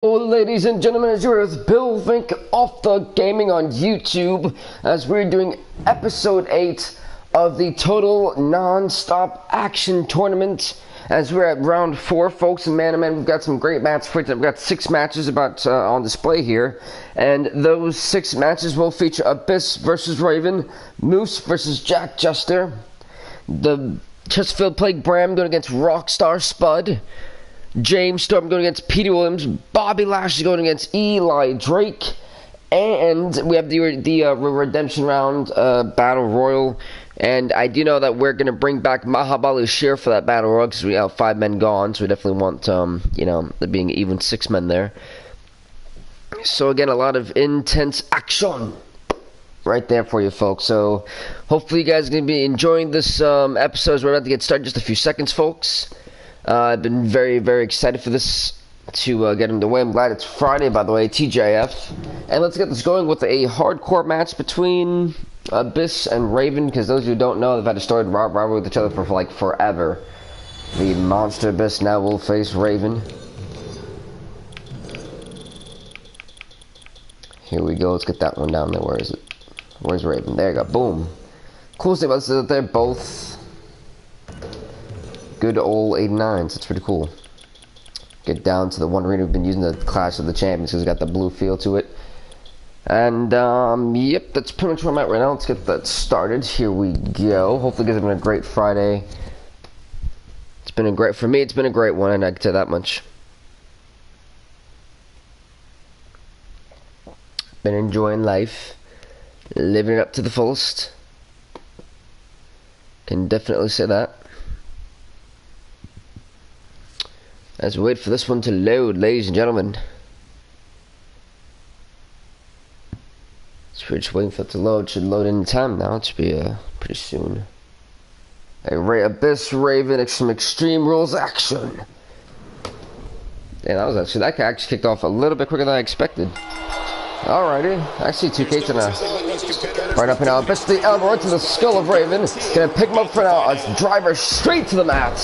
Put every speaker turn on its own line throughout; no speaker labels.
Hello, ladies and gentlemen, as you're with Bill Vink off the gaming on YouTube, as we're doing episode 8 of the total non-stop action tournament. As we're at round 4, folks, and man, we've got some great matches for you. We've got 6 matches on display here, and those 6 matches will feature Abyss versus Raven, Moose versus Jack Juster, the Chesterfield Plague Bram going against Rockstar Spud, James Storm going against Petey Williams, Bobby Lashley going against Eli Drake, and we have the redemption round battle royal. And I do know that we're going to bring back Mahabali Shir for that battle royal because we have 5 men gone, so we definitely want there being even 6 men there. So again, a lot of intense action right there for you folks. So hopefully you guys are going to be enjoying this episode as we're about to get started in just a few seconds, folks. I've been very, very excited for this to get underway. I'm glad it's Friday, by the way, TJF. And let's get this going with a hardcore match between Abyss and Raven, because those who don't know, they've had a storied rivalry with each other for like forever. The monster Abyss now will face Raven. Here we go. Let's get that one down there. Where is it? Where's Raven? There you go. Boom. Cool thing about this is that they're both good old 89s. That's pretty cool. Get down to the one arena we've been using, the Clash of the Champions, because it's got the blue feel to it. And yep, that's pretty much where I'm at right now. Let's get that started. Here we go. Hopefully you guys have been a great Friday. It's been a great, for me it's been a great one, and I can tell that much. Been enjoying life, living it up to the fullest. Can definitely say that. As we wait for this one to load, ladies and gentlemen. So we're just waiting for it to load. It should load any time now. It should be pretty soon. Abyss Raven, some Extreme Rules action. Yeah, that actually kicked off a little bit quicker than I expected. Alrighty, actually 2K's gonna right up and now. Abyss the elbow right to the skull of Raven. Gonna pick him up for now. A driver straight to the mat.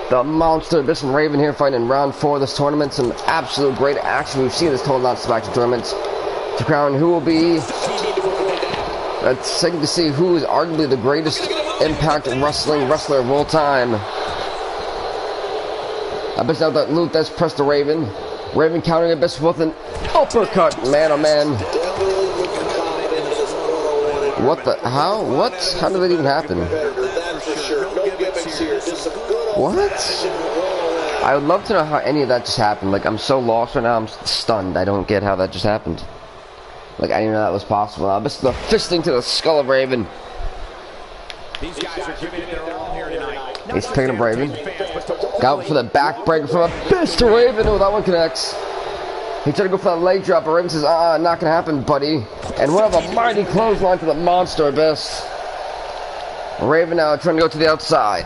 The monster Abyss and Raven here fighting in round 4 of this tournament. Some absolute great action we've seen in this total non-stop action tournament. To crown who will be, it's exciting to see who is arguably the greatest Impact Wrestling wrestler of all time. Abyss now that loot that's pressed to Raven. Raven countering Abyss with an uppercut. Man, oh man. What the, how? What? How did that even happen? What? I would love to know how any of that just happened. Like, I'm so lost right now, I'm stunned. I don't get how that just happened. Like, I didn't know that was possible. Abyss the fisting to the skull of Raven. These guys are giving it their all here tonight. He's picking up Raven. Got for the backbreaker from Abyss to Raven. Oh, that one connects. He tried to go for that leg drop, but Raven says, not gonna happen, buddy. And one of a mighty clothesline to the monster Abyss. Raven now trying to go to the outside.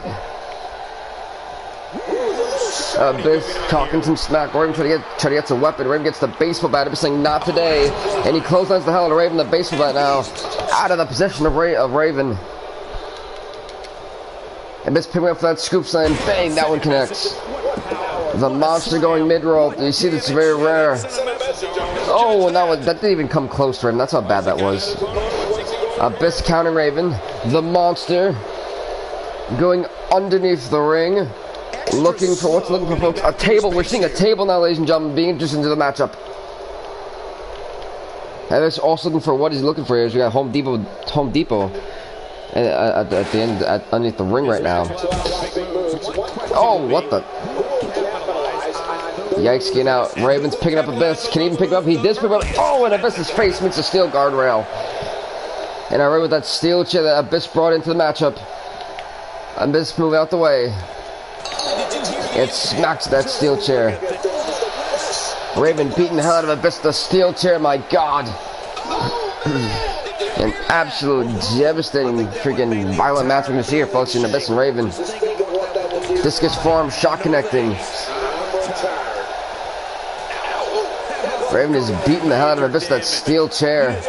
Abyss talking some smack. Raven trying to get some weapon. Raven gets the baseball bat. Abyss saying, not today. And he clotheslines the hell out of Raven. The baseball bat now out of the possession of Raven. Abyss picking up for that scoop slam. Bang, that one connects. The monster going mid-rope. You see, that's very rare. Oh, and that didn't even come close to him. That's how bad that was. Abyss countering Raven. The monster going underneath the ring. Looking for folks? A table. We're seeing a table now, ladies and gentlemen, being introduced into the matchup. And it's also looking for what he's looking for here. We got Home Depot at the end, underneath the ring right now. Oh, what the? Yikes, getting out. Raven's picking up Abyss. Can he even pick him up? He does pick him up. Oh, and Abyss's face meets a steel guardrail. And I read with that steel chair that Abyss brought into the matchup. Abyss move out the way. It smacks that steel chair. Raven beating the hell out of Abyss, the steel chair, my god. An absolute devastating, freaking violent match we're going to see here, folks, in Abyss and Raven. Discus form, shot connecting. Raven is beating the hell out of Abyss, that steel chair.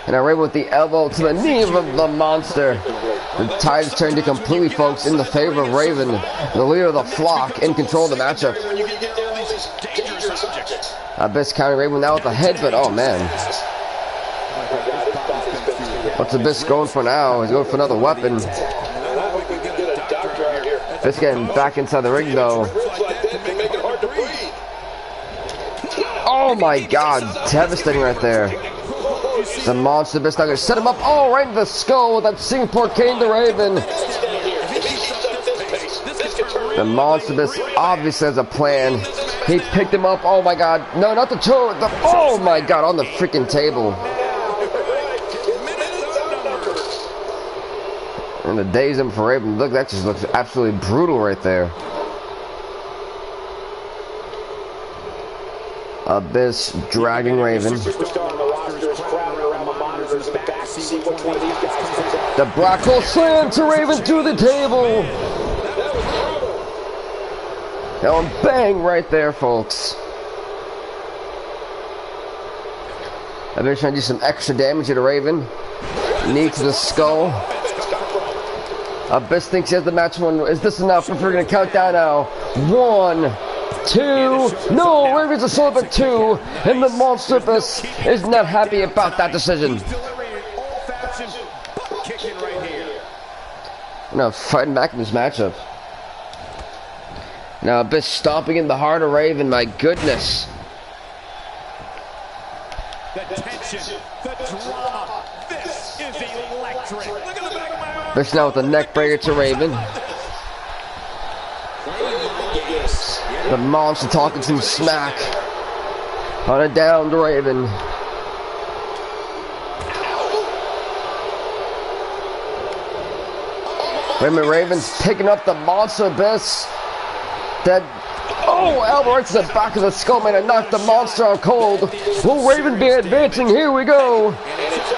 And I Raven with the elbow to the knee of the monster. The tide is turning to completely, folks, in the favor of Raven, the leader of the flock, in control of the matchup. Abyss countering Raven now with the head, but oh man. What's Abyss going for now? He's going for another weapon. Abyss getting back inside the ring though. Oh my god, devastating right there. The monster Abyss now gonna set him up, oh, right in the skull with that Singapore cane to Raven. The monster Abyss obviously has a plan. He picked him up, oh my god. No, not the toe, oh my god, on the freaking table. And the days him for Raven, look, that just looks absolutely brutal right there. Abyss dragging Raven. The black hole slam to Raven through the table. Now bang right there, folks. Abyss trying to do some extra damage to Raven. Knee to the skull. Abyss thinks he has the match won. Is this enough? If we're gonna count down now. 1, 2. No, Raven's a solo at 2, and the monster Abyss is not happy about that decision. Now fighting back in this matchup. Now Abyss stomping in the heart of Raven. My goodness.
The tension, the drama. This is electric. Look at the back of my arm.
Abyss now with the neck breaker to Raven. The monster talking some smack. On it down to Raven. Raven's picking up the monster Abyss. That, oh, elbow right to the back of the skull, man, and knocked the monster out cold. Will Raven be advancing? Here we go.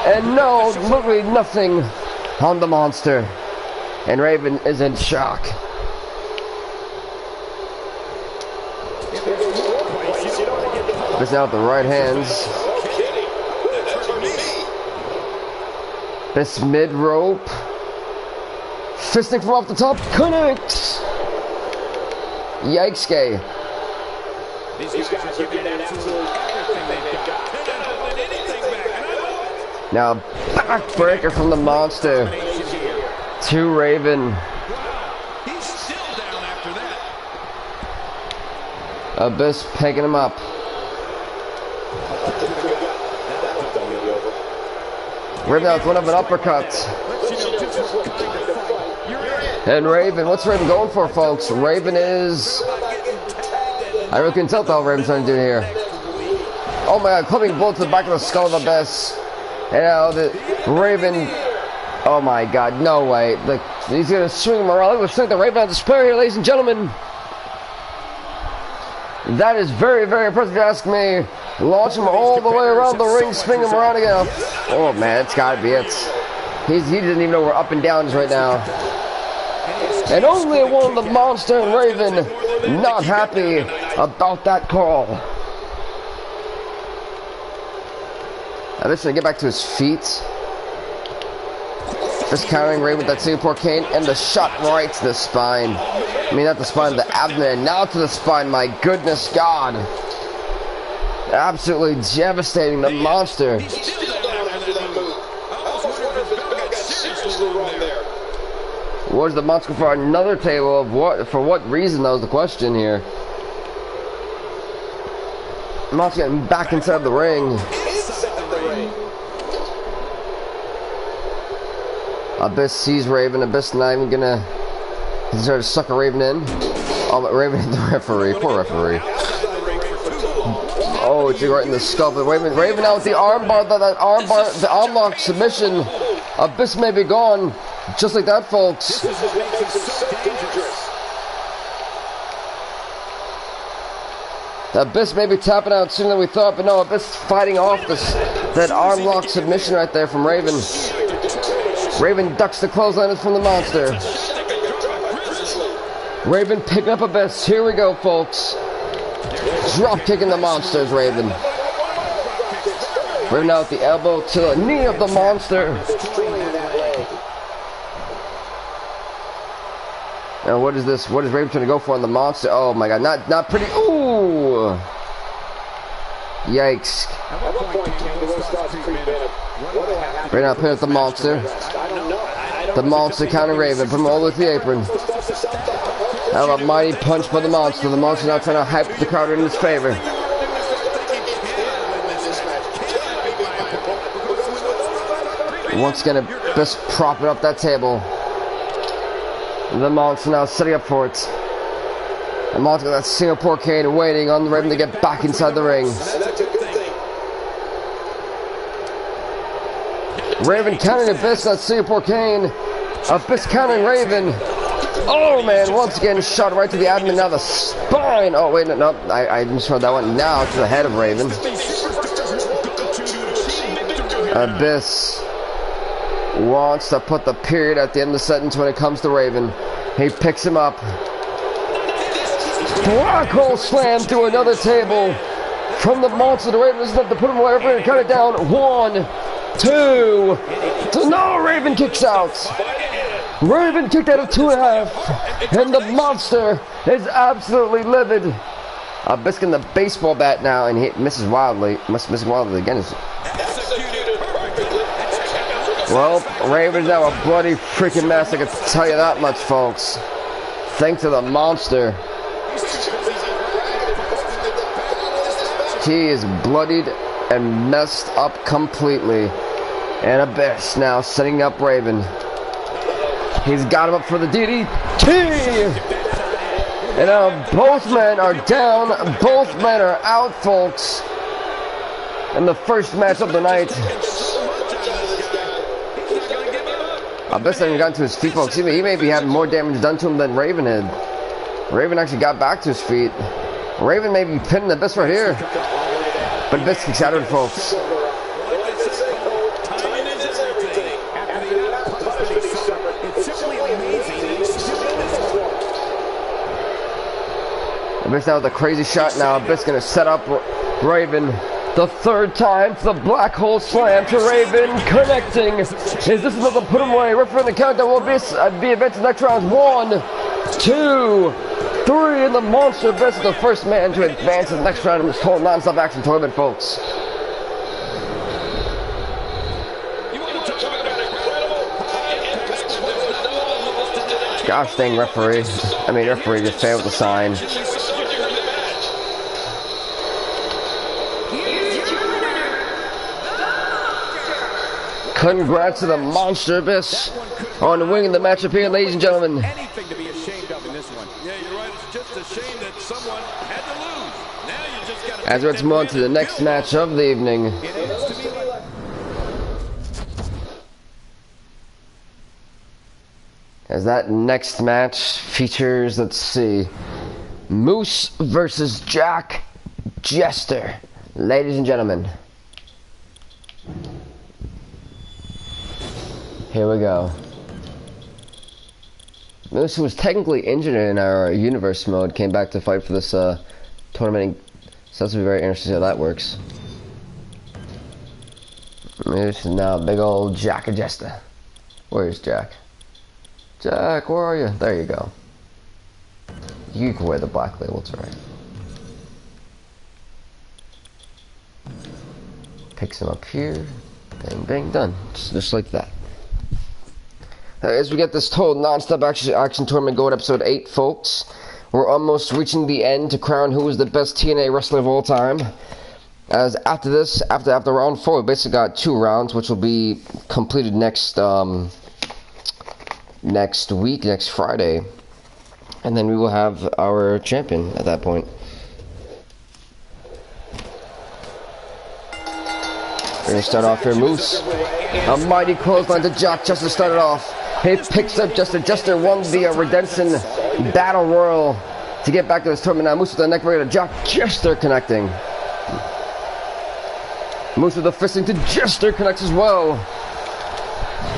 And no, literally nothing on the monster. And Raven is in shock. Abyss now with the right hands. Abyss mid rope. Fisting from off the top. Connects. Yikes, gay. Now, backbreaker from the monster to Raven.
He's still down after that.
Abyss picking him up. Raven now with one of an uppercut. And Raven, what's Raven going for, folks? Raven is... I really couldn't tell what the hell Raven's trying to do here. Oh my god, clubbing bullet to the back of the skull of Abyss. And now the Raven... Oh my god, no way. He's going to swing him around. Look at the strength of Raven on display here, ladies and gentlemen. That is very, very impressive, if you ask me. Launch him all the way around the ring, spin him around again. Oh man, it's got to be it. He doesn't even know where up and down is right now. And only one of the monster and Raven not happy about that call. Now this is going to get back to his feet. Just countering Raven with that Singapore cane and the shot right to the spine. I mean, not the spine, the abdomen, and now to the spine. My goodness God. Absolutely devastating the monster. Was the monster for another table of what? For what reason? That was the question here. Monster getting back inside the ring. Abyss sees Raven. Abyss not even gonna. He's trying to suck a Raven in. Oh, but Raven hit the referee. Poor referee. Oh, it's right in the skull. But Raven out with the armbar. That armbar, the arm lock submission. Abyss may be gone. Just like that, folks. Abyss may be tapping out sooner than we thought, but no, Abyss fighting off that arm lock submission right there from Raven. Raven ducks the clothesline from the monster. Raven picking up Abyss. Here we go, folks. Drop kicking the monsters, Raven. Raven out with the elbow to the knee of the monster. Now what is this? What is Raven trying to go for on the monster? Oh my god, not pretty. Ooh! Yikes. Right now, pin up the monster. The monster counter Raven. Put him all the way to the apron. How about mighty punch by the monster? The monster now trying to hype the crowd in his favor. Once again, Abyss propping up that table. The monster now setting up for it. The monster got that Singapore cane waiting on the Raven to get back inside the ring. Raven countering Abyss, that Singapore cane. Abyss countering Raven. Oh man, once again shot right to the abdomen, now the spine. Oh wait, no, I misread that one. Now to the head of Raven. Abyss wants to put the period at the end of the sentence when it comes to Raven. He picks him up. Black hole slam through another table. From the monster to Raven. This is enough to put him away. Raven cut it down. 1, 2. So no, Raven kicks out. Raven kicked out of 2.5. And the monster is absolutely livid. Abyss getting the baseball bat now, and he misses wildly. Missing wildly again. Well, Raven's now a bloody freaking mess, I can tell you that much, folks. Thanks to the monster. He is bloodied and messed up completely. And Abyss now setting up Raven. He's got him up for the DDT. And now both men are down. Both men are out, folks. In the first match of the night. Abyss hasn't gotten to his feet, folks. He may be having more damage done to him than Raven had. Raven actually got back to his feet. Raven may be pinning Abyss right here. But Abyss kicks out of it, folks. Abyss now with a crazy shot now. Abyss gonna set up Raven. The third time to the black hole slam to Raven, connecting. Is this enough to put him away? Referee in the countdown will be advanced to the next round. 1, 2, 3, and the monster Abyss is the first man to advance to the next round in this whole non-stop action tournament, folks. Gosh dang referee. Referee just failed the sign. Congrats to the monster Abyss on winning the matchup here, ladies and gentlemen.
Anything to be ashamed of in this one. Yeah, you're right. It's just a shame that someone had to lose. Now you just got to.
As let's move on to the next match of the evening. As that next match features, let's see, Moose versus Jack Jester, ladies and gentlemen. Here we go. Moose, who was technically injured in our universe mode, came back to fight for this tournament. So that's going to be very interesting how that works. Moose is now big old Jack Jester. Where's Jack? Jack, where are you? There you go. You can wear the black label, it's alright. Picks him up here. Bang, bang, done. Just like that. As we get this total non-stop action tournament going, episode 8, folks. We're almost reaching the end to crown who is the best TNA wrestler of all time. As after this, after round 4, we basically got 2 rounds, which will be completed next week, next Friday. And then we will have our champion at that point. We're going to start off here, Moose. A mighty clothesline to Jack Jester started off. He picks up Jester. Jester won the Redemption Battle Royal to get back to this tournament. Now Moose with the neck breaker to Jack Jester connecting. Moose with the fisting to Jester connects as well.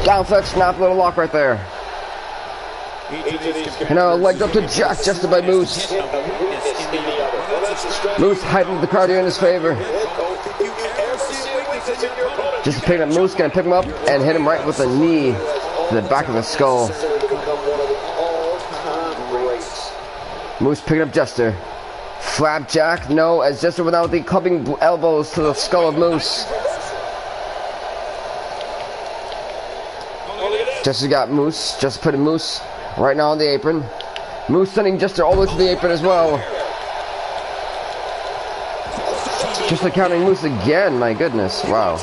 Down flex, snap, little lock right there. And now legged up to Jack Jester by Moose. Moose hyping the crowd here in his favor. Just picking up Moose, gonna pick him up and hit him right with a knee to the back of the skull. Moose picking up Jester. Flapjack, no, as Jester without the clubbing elbows to the skull of Moose. Jester got Moose, just putting Moose right now on the apron. Moose sending Jester all the way to the apron as well. Jester counting Moose again, my goodness, wow.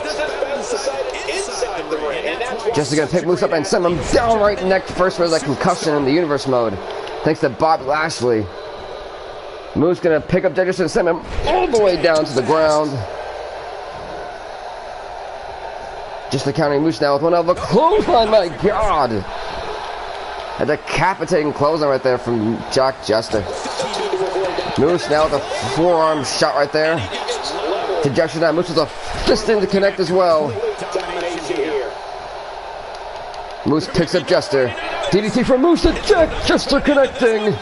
Jester gonna pick Moose up and send him down right neck first for that concussion in the universe mode. Thanks to Bob Lashley. Moose gonna pick up Jester and send him all the way down to the ground. Just counting Moose now with one of a clothesline, my god! A decapitating clothesline right there from Jack Jester. Moose now with a forearm shot right there. To Jester now. Moose with a fist in to connect as well. Moose picks up Jester. DDT from Moose to Jack Jester connecting.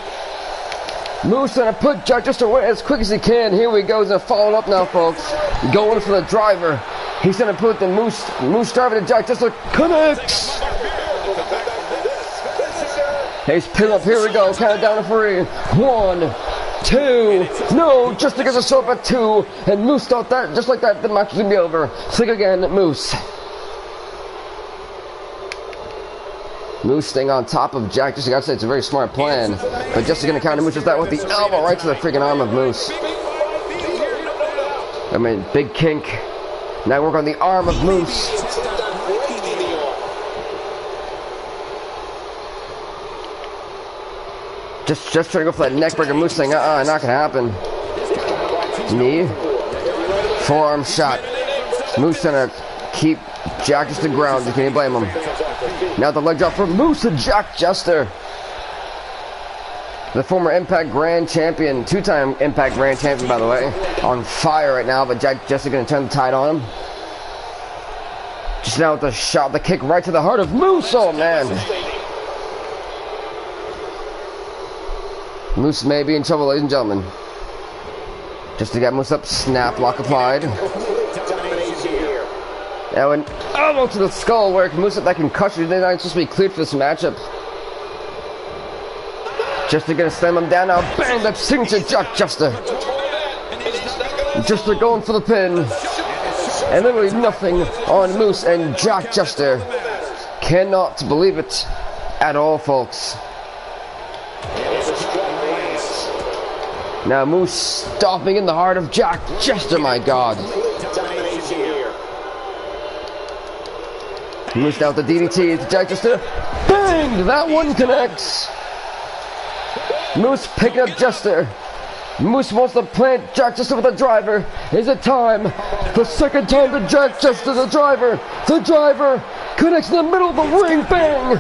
Moose gonna put Jack Jester away as quick as he can. Here we go. He's gonna follow up now, folks. Going for the driver. He's gonna put the Moose driver to Jack Jester connects. He's pinned up. Here we go. Count it down to 3. 1, 2. No, Jester gets a show up at 2. And Moose thought that just like that the match was gonna be over. Think again, Moose. Moose staying on top of Jack. Just gotta say, it's a very smart plan. But Jester gonna counter Moose with that with the elbow right to the freaking arm of Moose. I mean, big kink. Now work on the arm of Moose. Just trying to go for that neck breaker. Moose saying, not gonna happen. Knee. Forearm shot. Moose gonna keep Jack Jester ground. Can you blame him? Now the leg drop from Moose to Jack Jester. The former Impact Grand Champion, 2-time Impact Grand Champion, by the way, on fire right now, but Jack Jester gonna turn the tide on him. Just now with the shot, the kick right to the heart of Moose. Oh man. Moose may be in trouble, ladies and gentlemen. Just to get Moose up, snap, lock applied. Now an elbow to the skull where Moose at that concussion. They're not supposed to be cleared for this matchup. Jester gonna slam him down now. Bang! That signature Jack Jester. Jester going for the pin. And literally nothing on Moose and Jack Jester. Cannot believe it at all, folks. Now Moose stomping in the heart of Jack Jester, my god. Moose down with the DDT to Jack Jester. Bang! That one connects. Moose picking up Jester. Moose wants to plant Jack Jester with a driver. Is it time? The second time to Jack Jester, the driver. The driver connects in the middle of the ring. Bang!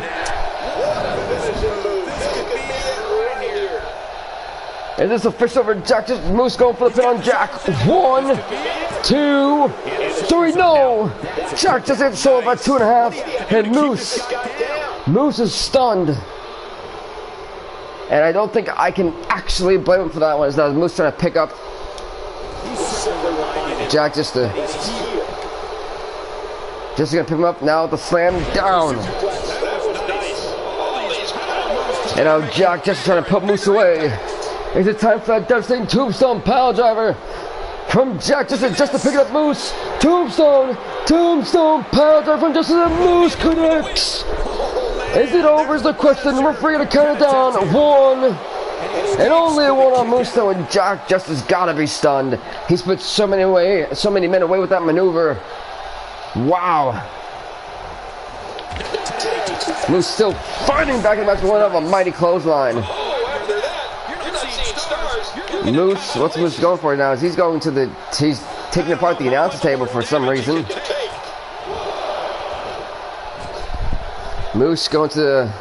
Is this official for Jack Jester? Moose going for the pin on Jack. 1, 2, 3. No! Jack Jester hit show about 2.5. And Moose is stunned. And I don't think I can actually blame him for that one. As that Moose trying to pick up Jack Jester. Jester gonna pick him up now with the slam down. And now Jack Jester trying to put Moose away. Is it time for that devastating tombstone pile driver from Jack Jester just to pick up Moose? Tombstone pile driver from Jester and Moose connects. Is it over is the question. We're free to count it down. 1. And only a 1 on Moose though, and Jack Jester's gotta be stunned. He's put so many men away with that maneuver. Wow. Moose still fighting back in the match, one of a mighty clothesline. Moose, what's Moose going for now? Is he's going to he's taking apart the announcer table for some reason. Moose going to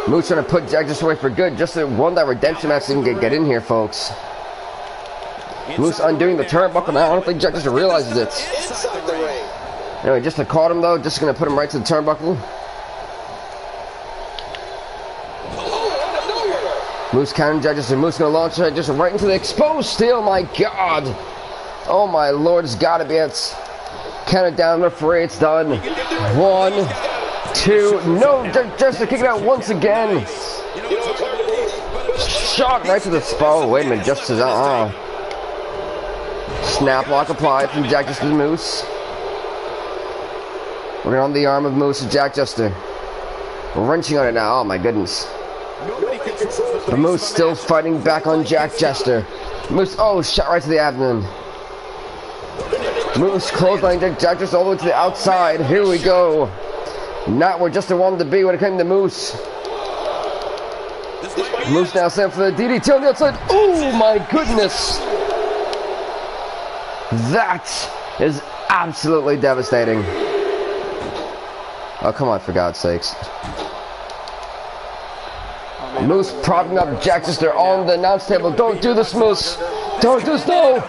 Moose trying to put Jack Jester away for good. Just won that redemption match, didn't get in here, folks. Moose undoing the turnbuckle now. I don't think Jack Jester realizes it. Anyway, just to caught him though, just gonna put him right to the turnbuckle. Moose counting Jack Jester. Moose gonna launch Jack Jester right into the exposed steel. My god. Oh my lord, it's gotta be it. Count it down, referee, it's done. 1, 2, no, Jack Jester kicking out once again. shot right to the spine. Wait a minute, just as snap lock applied from Jack Jester to Moose. We're on the arm of Moose to Jack Jester. Wrenching on it now. Oh my goodness. But Moose still fighting back on Jack Jester. Moose, oh, shot right to the abdomen. Moose clothesline Jack Jester all the way to the outside. Here we go. Not where Jester wanted to be when it came to Moose. Moose now sent for the DDT on the outside. Oh my goodness. That is absolutely devastating. Oh, come on, for God's sakes. Moose propping up Jack Jester on the announce table. Don't do this, Moose. Don't do this. No.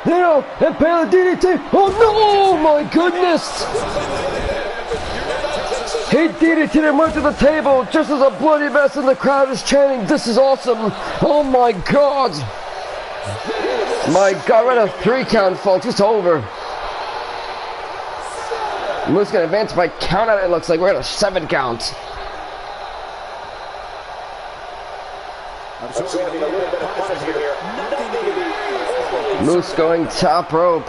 And pay the DDT. Oh, no. My goodness. He DDT'd him right to the table just as a bloody mess, and the crowd is chanting, "This is awesome." Oh, my God. My God, we're at a 3 count, folks. It's over. Moose gonna advance by count out. It looks like we're at a 7 count. Moose going top rope.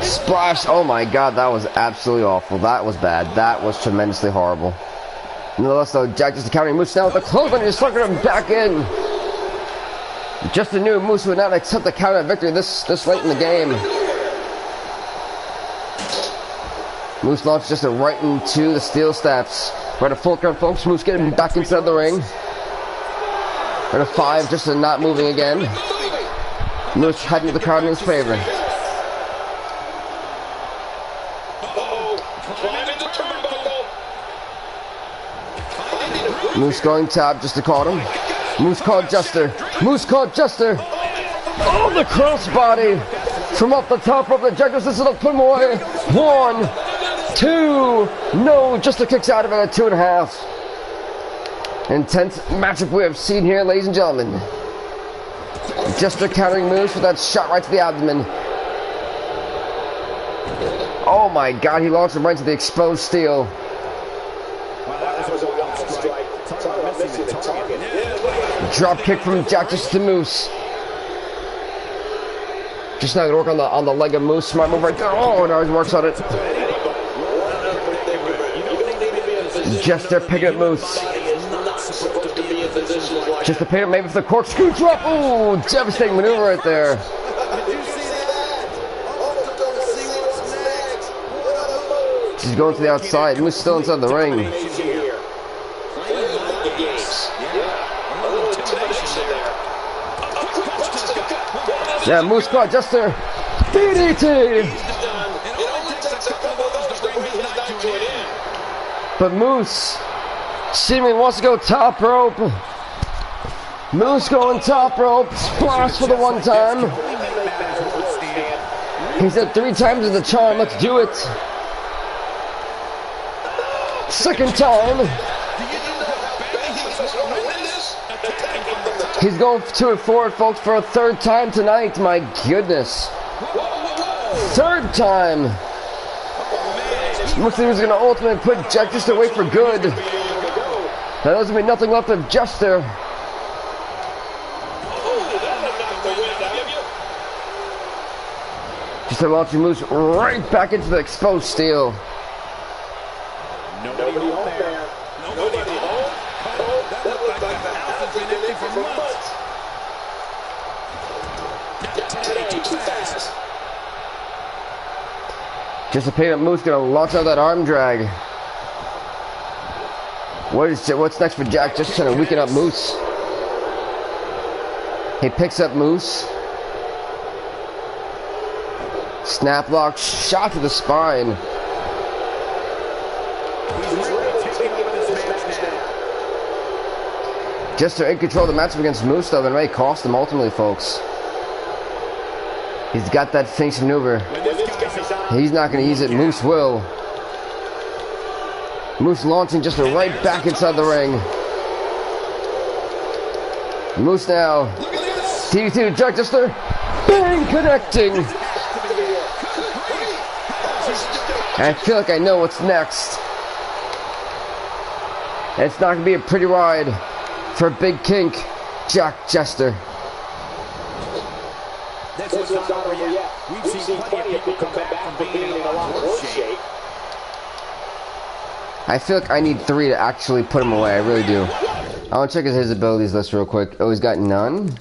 Splash. Oh my God, that was absolutely awful. That was bad. That was tremendously horrible. Nonetheless, though, Jack just countering Moose now with the clothesline. He's sucking him back in. Just knew Moose would not accept the count out victory this late in the game. Moose launched just right into the steel steps. We're at a full count, folks. Moose getting back inside the ring. We're at a 5, just not moving again. Moose heading to the crowd in his favor. Moose going top just to call him. Moose called Jester. Moose called Jester. Oh, the crossbody from off the top of the Jack Jester. This is a put him away. 1, 2. No, Jester kicks out of it at 2.5. Intense matchup we have seen here, ladies and gentlemen. Jester countering Moose with that shot right to the abdomen. Oh my God, he launched him right to the exposed steel. Drop kick from Jack Jester to Moose. Just now gonna work on the leg of Moose. Smart move right there. Oh, now he works on it. Jester picking up Moose. Just to pay up maybe for the corkscrew drop. Oh, devastating maneuver right there. She's going to the outside. Moose still inside the ring. Yeah, Moose caught Jester. DDT! But Moose seemingly wants to go top rope. Moose going top rope. Splash for the 1 time. He said 3 times is the charm. Let's do it. 2nd time. He's going to it forward, folks, for a 3rd time tonight. My goodness. 3rd time. Looks like he was going to ultimately put Jack Jester away for good. There doesn't be nothing left of Jester. Jester launching Moose right back into the exposed steel.
Nobody home there. Nobody home. That looked like the house has been empty for months. Too fast.
Just a payment. Moose gonna launch out that arm drag. What's next for Jack? Just trying to weaken up Moose. He picks up Moose. Snap lock, shot to the spine. Jester in control of the matchup against Moose, though, that may cost him ultimately, folks. He's got that finishing maneuver. He's not going to use it. Moose will. Moose launching Jester right back inside the ring. Moose now. DDT to Jack Jester. Bang! Connecting. I feel like I know what's next. It's not going to be a pretty ride for Big Kink, Jack Jester.
This one's not over yet. We've seen plenty of people come back from being in a lot worse shape.
I feel like I need 3 to actually put him away. I really do. I want to check his abilities list real quick. Oh, he's got none?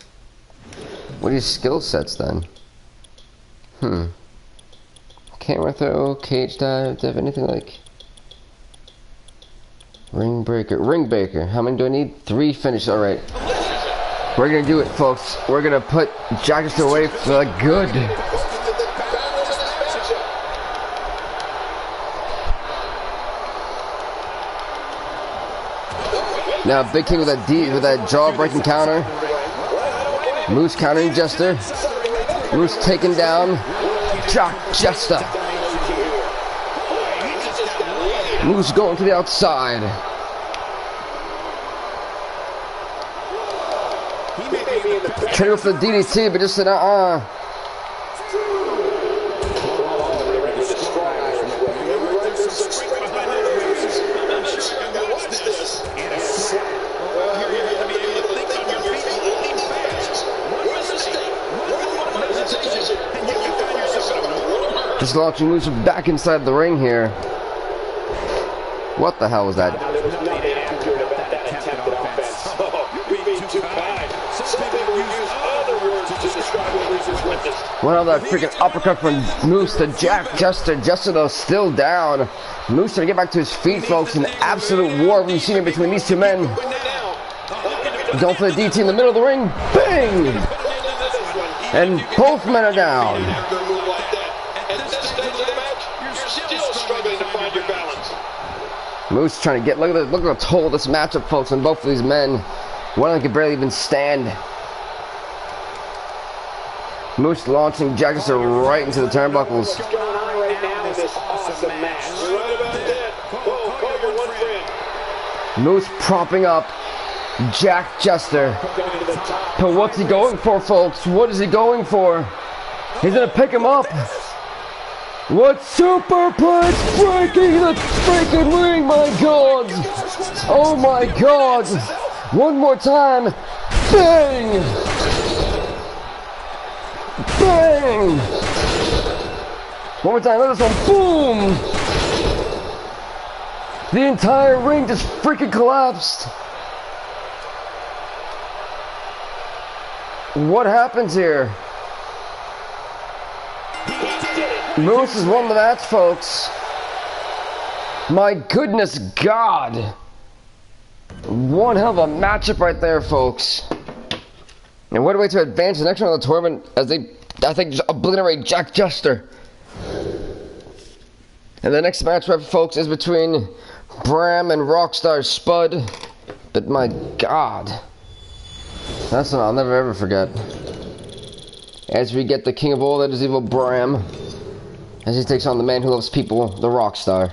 What are his skill sets then? Camera throw, cage dive, do I have anything like... Ring breaker. Ring breaker. How many do I need? 3 finish. Alright. We're gonna do it, folks. We're gonna put Jack Jester away for good. Now Big King with that jaw-breaking counter. Moose countering Jester. Moose taking down Jack Jester. Moose going to the outside. Trying to go for the DDT, but just said Just launching Moose back inside the ring here. What the hell was that? Well, that freaking uppercut from Moose to Jack Jester. Jester, though, still down. Moose trying to get back to his feet, folks. An absolute war we've seen in between these two men. Going for the DT in the middle of the ring. Bang! And both men are down. Moose trying to get, look at the toll of this matchup, folks, on both of these men. One of them can barely even stand. Moose launching Jack Jester right into the turnbuckles. Moose propping up Jack Jester. But what's he going for, folks? What is he going for? He's gonna pick him up. What superplex breaking the freaking ring, my god! Oh my god! One more time. Bang! Bang! One more time, let us one. Boom! The entire ring just freaking collapsed. What happens here? Moose has won the match, folks. My goodness God. One hell of a matchup right there, folks. And what a way to advance the next round of the tournament as they, I think, just obliterate Jack Jester. And the next match, folks, is between Bram and Rockstar Spud. But my God. That's what I'll never ever forget. As we get the king of all that is evil, Bram. As he takes on the man who loves people, the Rockstar.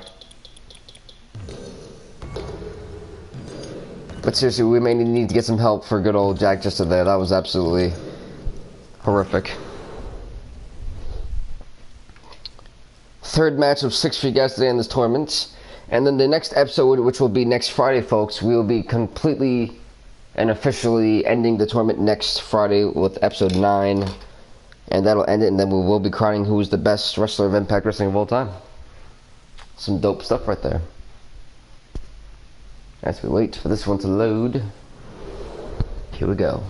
But seriously, we may need to get some help for good old Jack Jester there. That was absolutely horrific. Third match of 6 for you guys today in this tournament. And then the next episode, which will be next Friday, folks, we will be completely and officially ending the tournament next Friday with episode 9. And that'll end it, and then we will be crowning who's the best wrestler of Impact Wrestling of all time. Some dope stuff right there. As we wait for this one to load, here we go.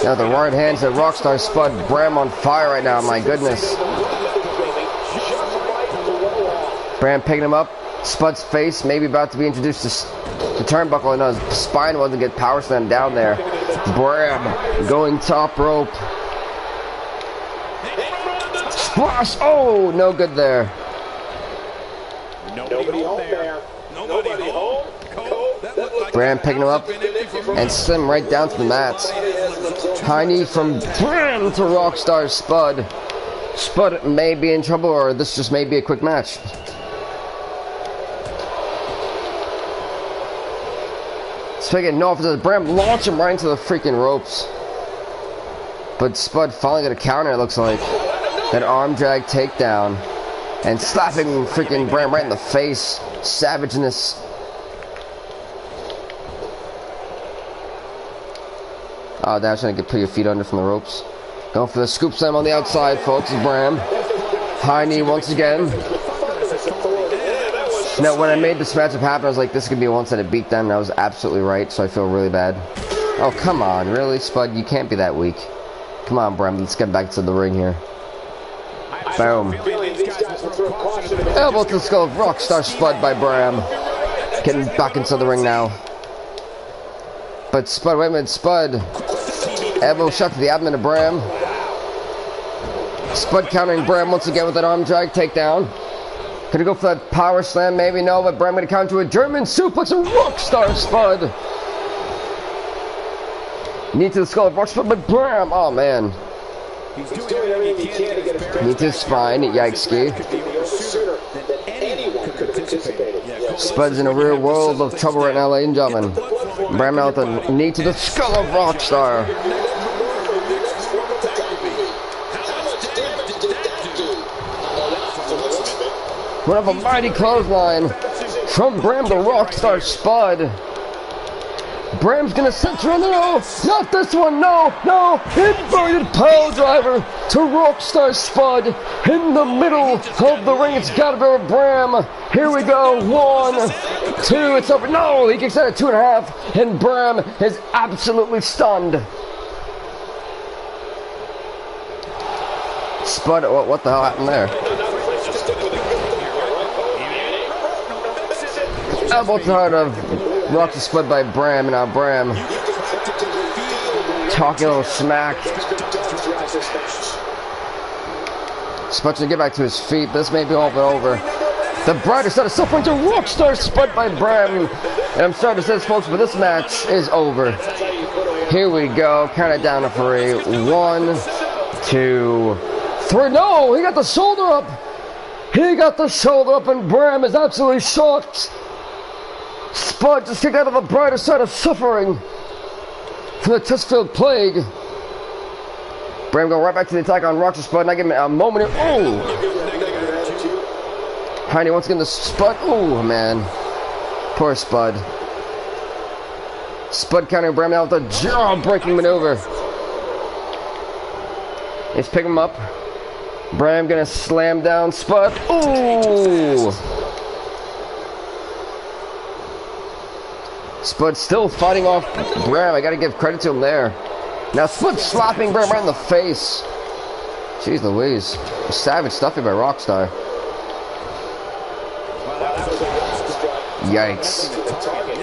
Now the right hands at Rockstar Spud. Bram on fire right now, my goodness. Bram picking him up. Spud's face maybe about to be introduced to the turnbuckle. And his spine wasn't get power slam down there. Bram going top rope. Splash! Oh, no good there.
Nobody home there. Nobody home.
Bram picking him up and slim right down to the mat. High knee from Bram to Rockstar Spud. Spud may be in trouble, or this just may be a quick match. Speaking no offense, Bram launch him right into the freaking ropes. But Spud finally got a counter, it looks like. Then arm drag takedown. And slapping freaking Bram right in the face. Savageness. Oh, that's trying to put your feet under from the ropes. Going for the scoop slam on the outside, folks. Is Bram. High knee once again. Now, when I made this matchup happen, I was like, this is going to be a one-sided beatdown, and I was absolutely right, so I feel really bad. Oh, come on. Really, Spud? You can't be that weak. Come on, Bram. Let's get back to the ring here. Boom. Elbow to the skull. Rockstar Spud by Bram. Getting back into the ring now. But Spud, wait a minute. Spud. Elbow shot to the abdomen of Bram. Spud countering Bram once again with an arm drag takedown. Gonna go for that power slam, maybe no, but Bram gonna counter to a German suplex and Rockstar Spud. Knee to the skull of Rockstar, but Bram, oh man.
He's doing everything he can to get his
Knee to the spine, yikes. Spud's in a real world of trouble right now, ladies and gentlemen. Bram out with a knee to the skull of Rockstar. One of a mighty clothesline from Bram to Rockstar Spud. Bram's gonna center in. No, not this one. No. Inverted pile driver to Rockstar Spud in the middle of the ring. It's gotta be with Bram. Here we go. 1, 2. It's over. No, he kicks out at 2.5, and Bram is absolutely stunned. Spud, what the hell happened there? Elbow to the heart of Rockstar Spud by Bram, and now Bram talking a little smack. Spud's gonna get back to his feet. This may be all but over. The brighter side of suffering to Rockstar Spud by Bram. And I'm sorry to say this, folks, but this match is over. Here we go. Count it down to 3. 1, 2, 3. No, he got the shoulder up. He got the shoulder up, and Bram is absolutely shocked. Spud just kicked out of the brighter side of suffering from the Testfield Plague. Bram going right back to the attack on Rockstar Spud, and I give him a moment. Oh! Heine once again to Spud. Oh, man. Poor Spud. Spud countering Bram out with a jaw-breaking maneuver. He's picking him up. Bram gonna slam down Spud. Ooh! Spud still fighting off Bram. I gotta give credit to him there. Now Spud slapping Bram right in the face. Jeez Louise. Savage stuffing by Rockstar. Yikes.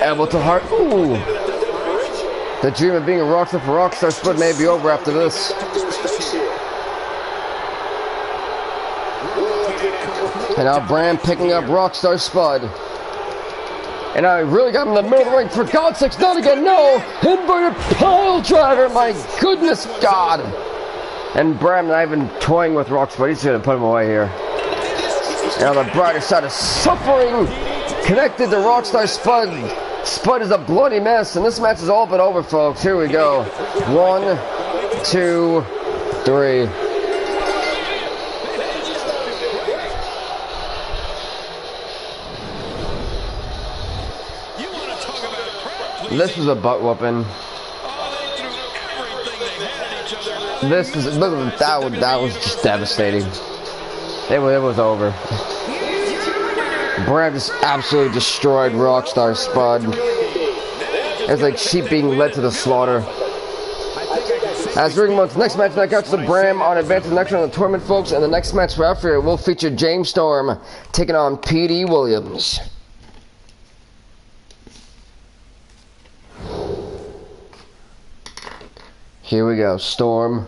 Elbow to heart. Ooh. The dream of being a rockstar for Rockstar Spud may be over after this. And now Bram picking up Rockstar Spud. And I really got him in the middle of the ring. For God's sakes, not again, no! Inverted pile driver, my goodness God! And Bram not even toying with Rockstar, he's gonna put him away here. Now the brighter side of suffering connected to Rockstar Spud. Spud is a bloody mess, and this match is all but over, folks. Here we go. 1, 2, 3. This was a butt whooping. This was that was just devastating. It was over. Bram just absolutely destroyed Rockstar Spud. It's like sheep being led to the slaughter. As Ring Month's next match, that counts to Bram on advance to the next round of the tournament, folks. And the next match we're after will feature James Storm taking on P.D. Williams. Here we go. Storm,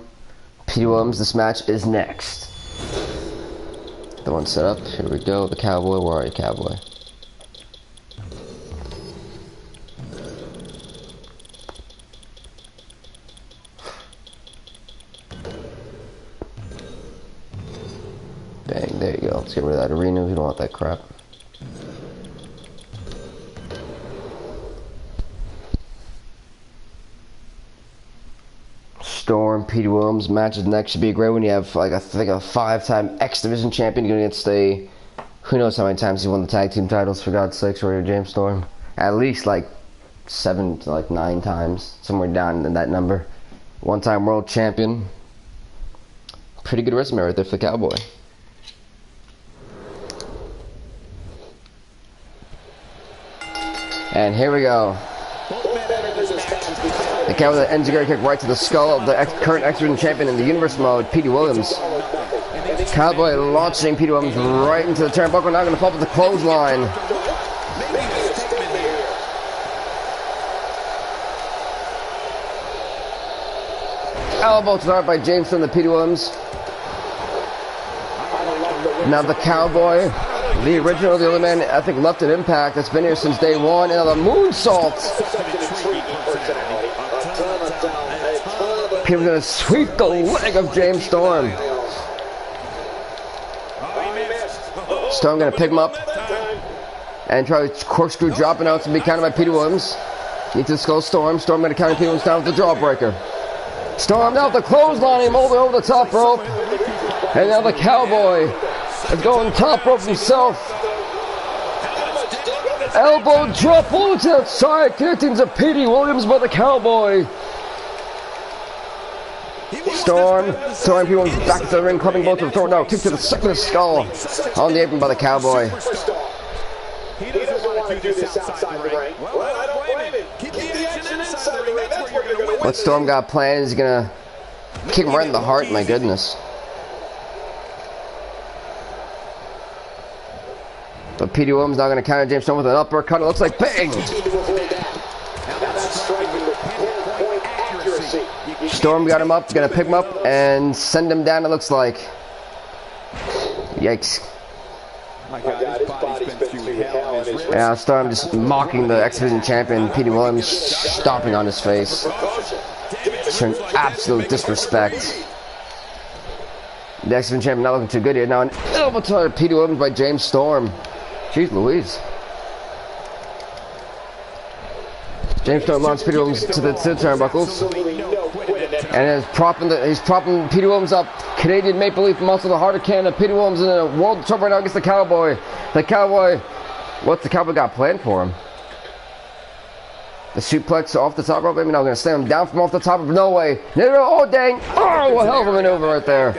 P.D. Williams. This match is next. The one set up. Here we go. The Cowboy. Where are you, Cowboy? Bang. There you go. Let's get rid of that arena. We don't want that crap. Storm, Storm, Petey Williams. Matches next should be a great one. You have like I think a 5-time X Division champion going against a who knows how many times he won the tag team titles, for God's sakes, or James Storm. At least like 7 to like 9 times, somewhere down in that number. 1-time world champion. Pretty good resume right there for the Cowboy. And here we go. The Cowboy that ends a kick right to the skull of the current X Division champion in the Universe mode, Petey Williams. Cowboy launching Petey Williams right into the turnbuckle. Now going to pop with the clothesline. Elbow to the heart by James from the Petey Williams. Now the Cowboy, the original, the other man, I think left at Impact. That's been here since day one. And the moonsault. Petey's going to sweep the leg of James Storm. Storm going to pick him up and try to corkscrew dropping out to be countered by Petey Williams. Needs to skull Storm. Storm going to counter Petey Williams down with the jawbreaker. Storm out the clothesline him over the top rope. And now the Cowboy is going top rope himself. Elbow drop over to the side. Connecting to Petey Williams by the Cowboy. Storm Petey Williams back to the ring, clubbing both to the throat. Now kick to the second skull on the apron by the Cowboy.
He doesn't want to do this outside the ring. Well, I don't blame him. Keep the action inside the ring. That's where you're going to win.
What Storm got planned is going to kick him right in the heart. My goodness. But Petey Williams now going to counter James Storm with an uppercut. It looks like bang! Storm got him up, going to pick him up and send him down, it looks like. Yikes.
My God, his body's been through hell on his wrist.
Yeah, Storm just mocking the X Division champion, Petey Williams, stomping on his face. Showing absolute disrespect. The X Division champion not looking too good here. Now an elbow to Petey Williams by James Storm. Jeez Louise. James Storm launches Petey Williams to the turnbuckles. And he's propping Petey Williams up. Canadian Maple Leaf muscle, the heart of Canada. Petey Williams in a world trouble right now against the Cowboy. The Cowboy, what's the Cowboy got planned for him? The suplex off the top rope. Maybe not going to slam him down from off the top. No way. Oh, dang. Oh, a hell of a maneuver right there.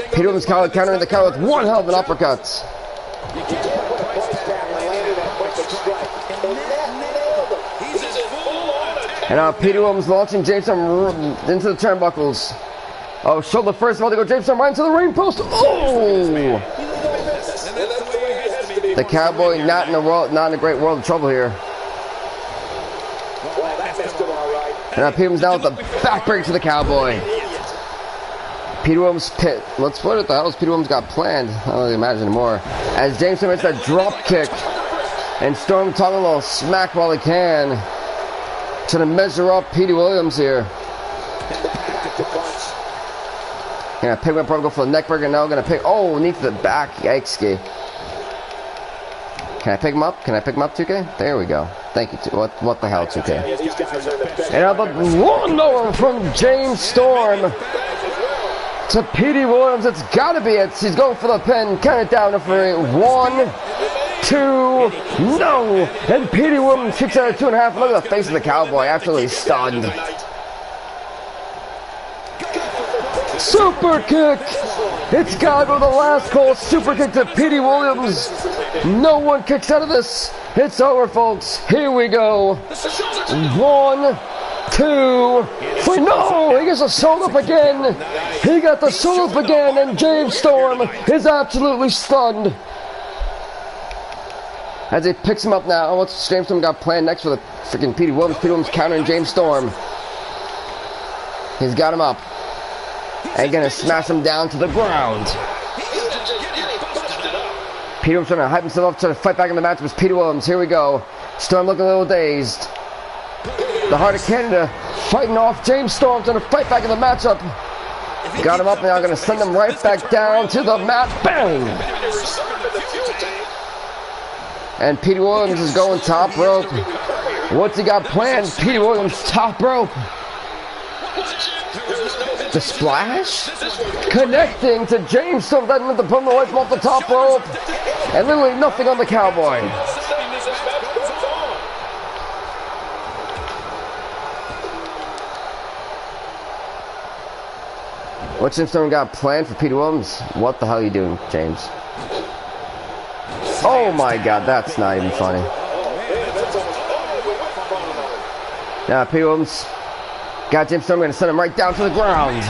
Petey Williams countering the Cowboy with one hell of an uppercut. And now Petey Williams launching James Storm into the turnbuckles. Oh, shoulder first of all to go James Storm right into the ring post. Oh! The Cowboy not in a great world of trouble here. And now Petey Williams down with the backbreaker to the Cowboy. Petey Williams pit. What the hell has Petey Williams got planned? I don't really imagine anymore. As James Storm hits that drop kick. And Storm talking a little smack while he can. Trying to measure up Petey Williams here. Yeah, pick him up, go for the neck breaker. Now gonna pick. Oh, knee to the back. Yikes. Can I pick him up? Can I pick him up, 2K? There we go. Thank you. What the hell, 2K? And now the one over from James Storm to Petey Williams. It's gotta be it. He's going for the pin. Count it down for 1, 2, no! And Petey Williams kicks out of 2.5. Look at the face of the Cowboy, absolutely stunned. Super kick! It's gotta go the last call. Super kick to Petey Williams. No one kicks out of this. It's over, folks. Here we go. 1, 2, 3. No! He gets a sold up again. He got the sold up again, and James Storm is absolutely stunned. As he picks him up now, what's James Storm got planned next for the freaking Petey Williams? Petey Williams countering James Storm. He's got him up. And gonna smash him down to the ground. Petey Williams trying to hype himself up, trying to fight back in the match with Petey Williams. Here we go. Storm looking a little dazed. The Heart of Canada fighting off James Storm, trying to fight back in the matchup. Got him up now, gonna send him right back down to the mat. Bang! And Petey Williams is going top rope. What's he got planned? Petey Williams, top rope. The splash? Connecting to James Storm, that with the put away from off the top rope. And literally nothing on the Cowboy. What's James Storm got planned for Petey Williams? What the hell are you doing, James? Oh my god, that's not even funny. Now, Petey Williams got James Storm, going to send him right down to the ground.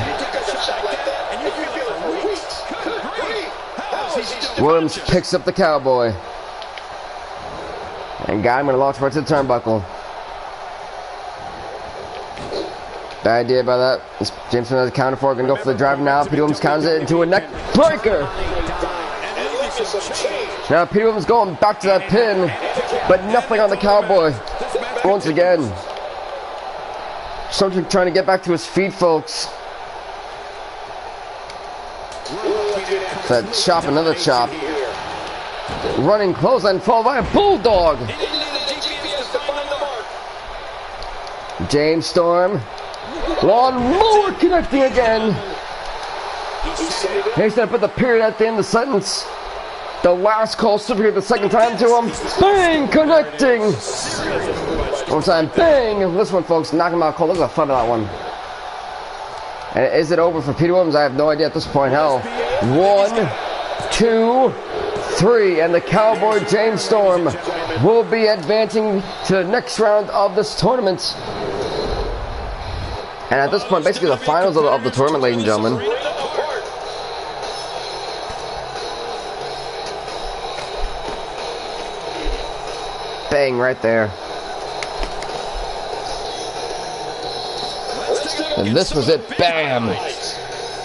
Williams picks up the Cowboy. And got him going to launch right to the turnbuckle. Bad idea by that. James Storm has a counter for it. Going to go for the driver now. Petey Williams counters it into a neck breaker. Now Petey Williams going back to that pin. But nothing on the Cowboy. Once again. Something trying to get back to his feet, folks. That chop, another chop. Running clothesline followed by a bulldog. James Storm. Lawnmower connecting again. He's going to put the period at the end of the sentence. The last call super here the second time to him. Bang! Connecting. One time. Bang! This one, folks. Knock him out cold. Look at the fun of that one. And is it over for Petey Williams? I have no idea at this point. Hell. 1, 2, 3. And the Cowboy James Storm will be advancing to the next round of this tournament. And at this point, basically the finals of the tournament, ladies and gentlemen. Bang, right there. And this was it. Bam!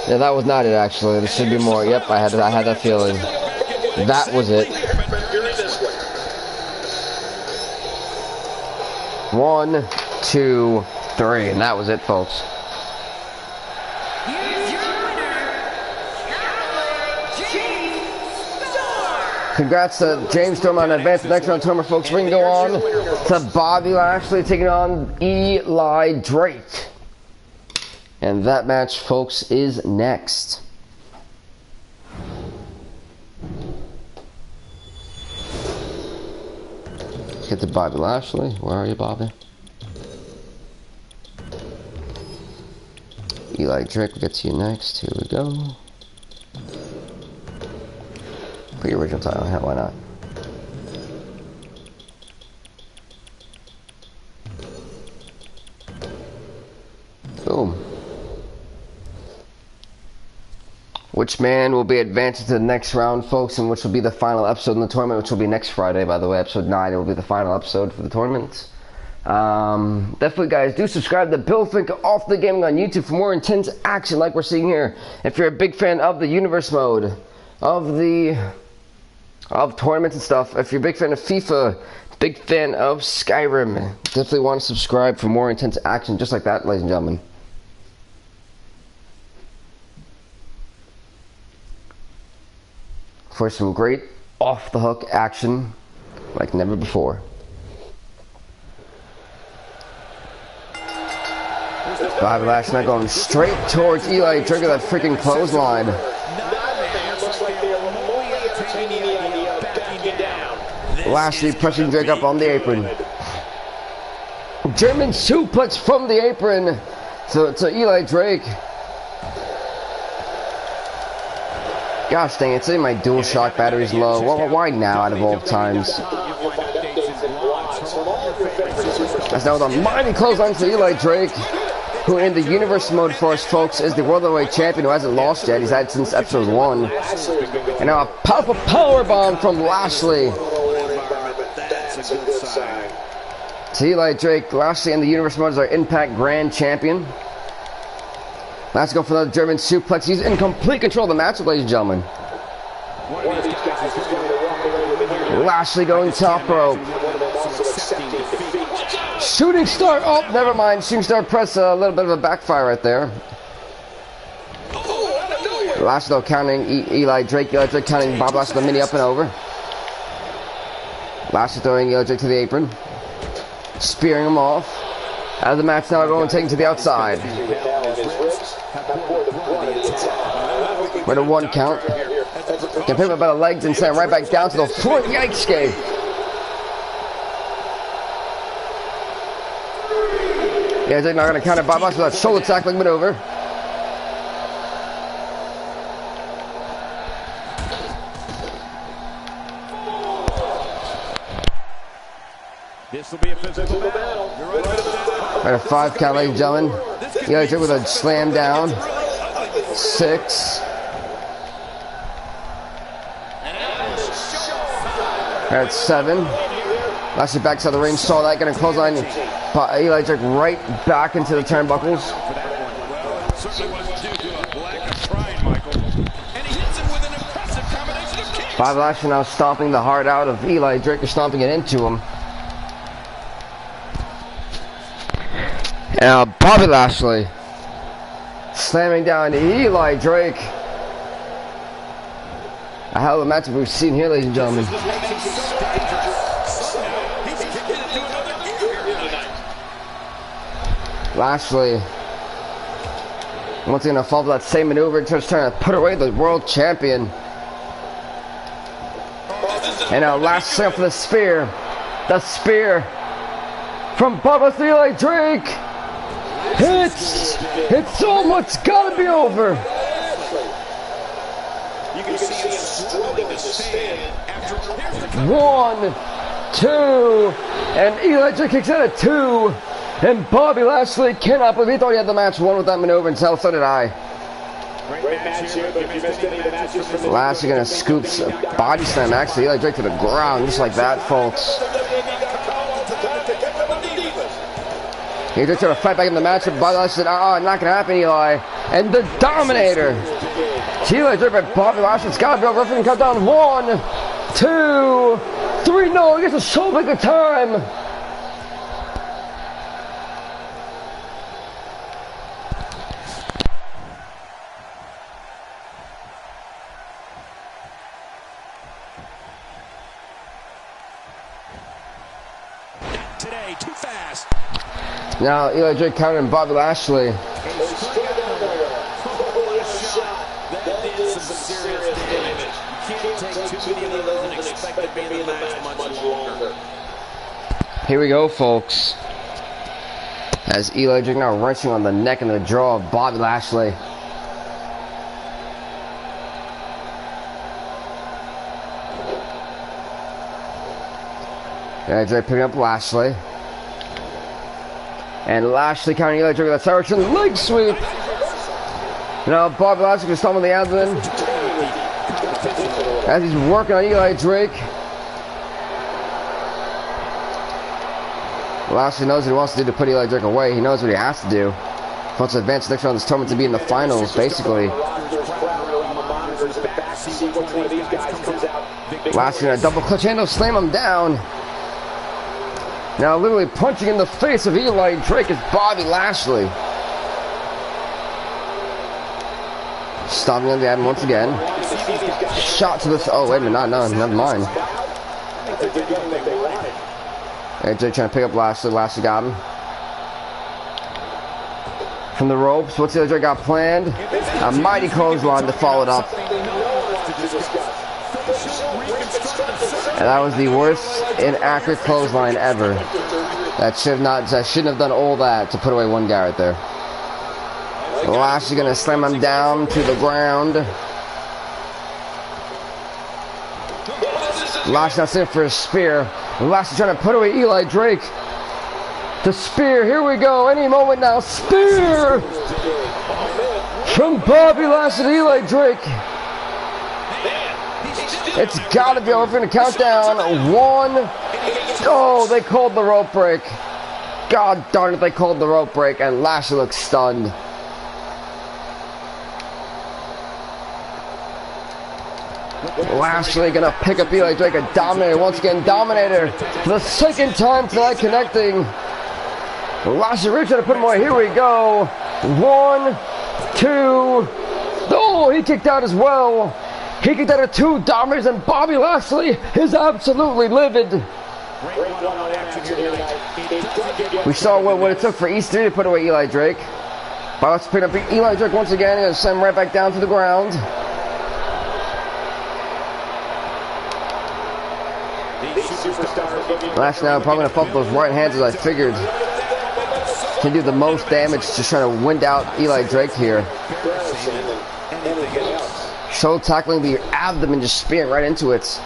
Yeah, that was not it, actually. There should be more. Yep, I had that feeling. That was it. 1, 2, 3, and that was it, folks. Congrats to James Storm on advance to the next round tournament, folks. We can go on to Bobby Lashley taking on Eli Drake. And that match, folks, is next. Let's get to Bobby Lashley. Where are you, Bobby? Eli Drake, we'll get to you next. Here we go. Put your original title. Hell, why not? Boom. Which man will be advancing to the next round, folks, and which will be the final episode in the tournament, which will be next Friday, by the way, episode 9. It will be the final episode for the tournament. Definitely, guys, do subscribe to Bill Fink Off the Gaming on YouTube for more intense action like we're seeing here. If you're a big fan of the universe mode, of tournaments and stuff, if you're a big fan of FIFA, big fan of Skyrim, definitely want to subscribe for more intense action just like that, ladies and gentlemen. For some great off-the-hook action like never before. Bobby Lashley going straight towards Eli Drake with that freaking clothesline. Lashley pressing Drake up on the apron. German suplex from the apron to Eli Drake. Gosh dang, it's in my dual shock battery's low. Why now out of all times? That's now with a mighty clothesline to Eli Drake, who in the universe mode for us, folks, is the World Heavyweight Champion who hasn't lost yet. He's had since episode 1. And now a powerful powerbomb from Lashley. To Eli Drake. Lashley in the universe mode is our Impact Grand Champion. Let's go for the German suplex. He's in complete control of the matchup, ladies and gentlemen. Lashley going top rope. Shooting star. Oh, never mind. Shooting star press. A little bit of a backfire right there. Lashley though counting Eli Drake. Eli Drake counting Bob Lashley the mini up and over. Lashley throwing Eli Drake to the apron. spearing him off. As the match now going, taken to the outside. With a 1 count. Can pick him up by the legs and send him right back down to the floor. Yikes, Gabe. Yeah, they're not going to counter Bob Lashley with that shoulder tackling maneuver.
This will be a physical battle.
Right, a 5 count, ladies and gentlemen. Eli Drake with a slam down. 6. At 7. Lashley backs out of the ring, saw that, getting close on Eli Drake right back into the turnbuckles. Bob Lashley now stomping the heart out of Eli Drake, or stomping it into him. Now Bobby Lashley slamming down Eli Drake. A hell of a matchup we've seen here, ladies and gentlemen. Lashley once again fall for that same maneuver, just trying to put away the world champion. And now last slam for the spear. The spear from Bubba to Eli Drake. It's almost gotta be over.
You can see him struggling to stand after
1, 2, and Eli Drake kicks out at 2. And Bobby Lashley cannot believe he thought he had the match won with that maneuver, and so did I.
great match here, but if you missed any of the matches from the
Lashley gonna scoop body slam actually Eli Drake to the ground just like that, folks. He's just trying to fight back in the match, but Bobby Lashley said, not gonna happen, Eli. And the Dominator. Eli Drake by Bobby Lashley. It's gotta be over. Referee count down. 1, 2, 3. No, he gets a shoulder pick of time.
today, too fast.
Now Eli Drake countering Bobby Lashley. Here we go, folks. As Eli Drake now wrenching on the neck and the jaw of Bobby Lashley. Eli Drake picking up Lashley. And Lashley countering Eli Drake with a Saracen leg sweep. Now Bobby Lashley can stomp on the abdomen as he's working on Eli Drake. Lashley knows what he wants to do to put Eli Drake away. He knows what he has to do. He wants to advance next round of this tournament to be in the finals, basically. Lashley gonna double clutch handle, slam him down. Now literally punching in the face of Eli Drake is Bobby Lashley. Stomping on the abdomen once again. Shot to the... Oh, wait a minute. No, never mind. AJ trying to pick up Lashley. Lashley got him. From the ropes, what's the other Drake got planned? A mighty clothesline to follow it up. And that was the worst inaccurate clothesline ever. That shouldn't have done all that to put away one guy right there. Lashley gonna slam him down to the ground. Lashley not sitting for a spear. Lashley trying to put away Eli Drake. The spear, here we go, any moment now. Spear from Bobby Lashley to Eli Drake. It's gotta be over in the countdown. 1. Oh, they called the rope break. God darn it, they called the rope break, and Lashley looks stunned. Lashley gonna pick up Eli Drake, a Dominator once again. Dominator for the second time tonight, connecting. Lashley really trying to put him away. Here we go. 1, 2. Oh, he kicked out as well. He kicked out of 2 Dominators, and Bobby Lashley is absolutely livid. We saw what it took for E3 to put away Eli Drake. But let's pick up Eli Drake once again and send him right back down to the ground. Lash now probably going to fumble those right hands as I figured. Can do the most damage just trying to wind out Eli Drake here. Shoulder tackling the abdomen, just spearing right into it.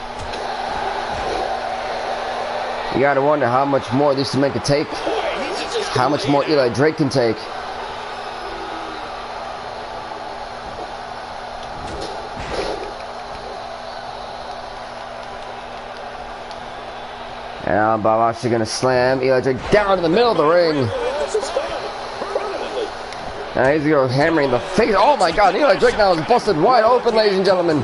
You gotta wonder how much more these two men can take. How much more Eli Drake can take. And Bob actually gonna slam Eli Drake down in the middle of the ring. Now he's gonna go hammering in the face. Oh my god, Eli Drake now is busted wide open, ladies and gentlemen.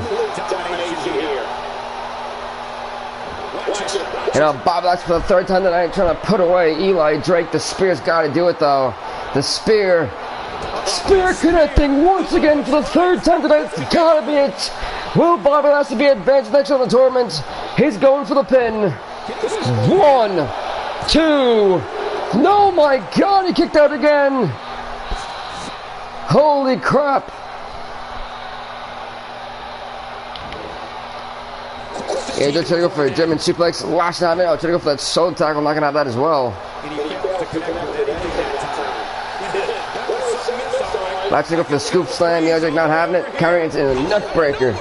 You know, Bob Lashley for the third time tonight trying to put away Eli Drake. The spear's gotta do it though. The spear connecting once again for the third time tonight. It's gotta be it. Will Bobby Lashley be advanced next on the tournament? He's going for the pin. 1, 2. No, my god, he kicked out again. Holy crap. Yeah, they're trying to go for a German suplex. Last time in, I'll try to go for that shoulder tackle. I'm not going to have that as well. Last to go for the scoop slam. Yeah, not having it. Countering it in a nut breaker.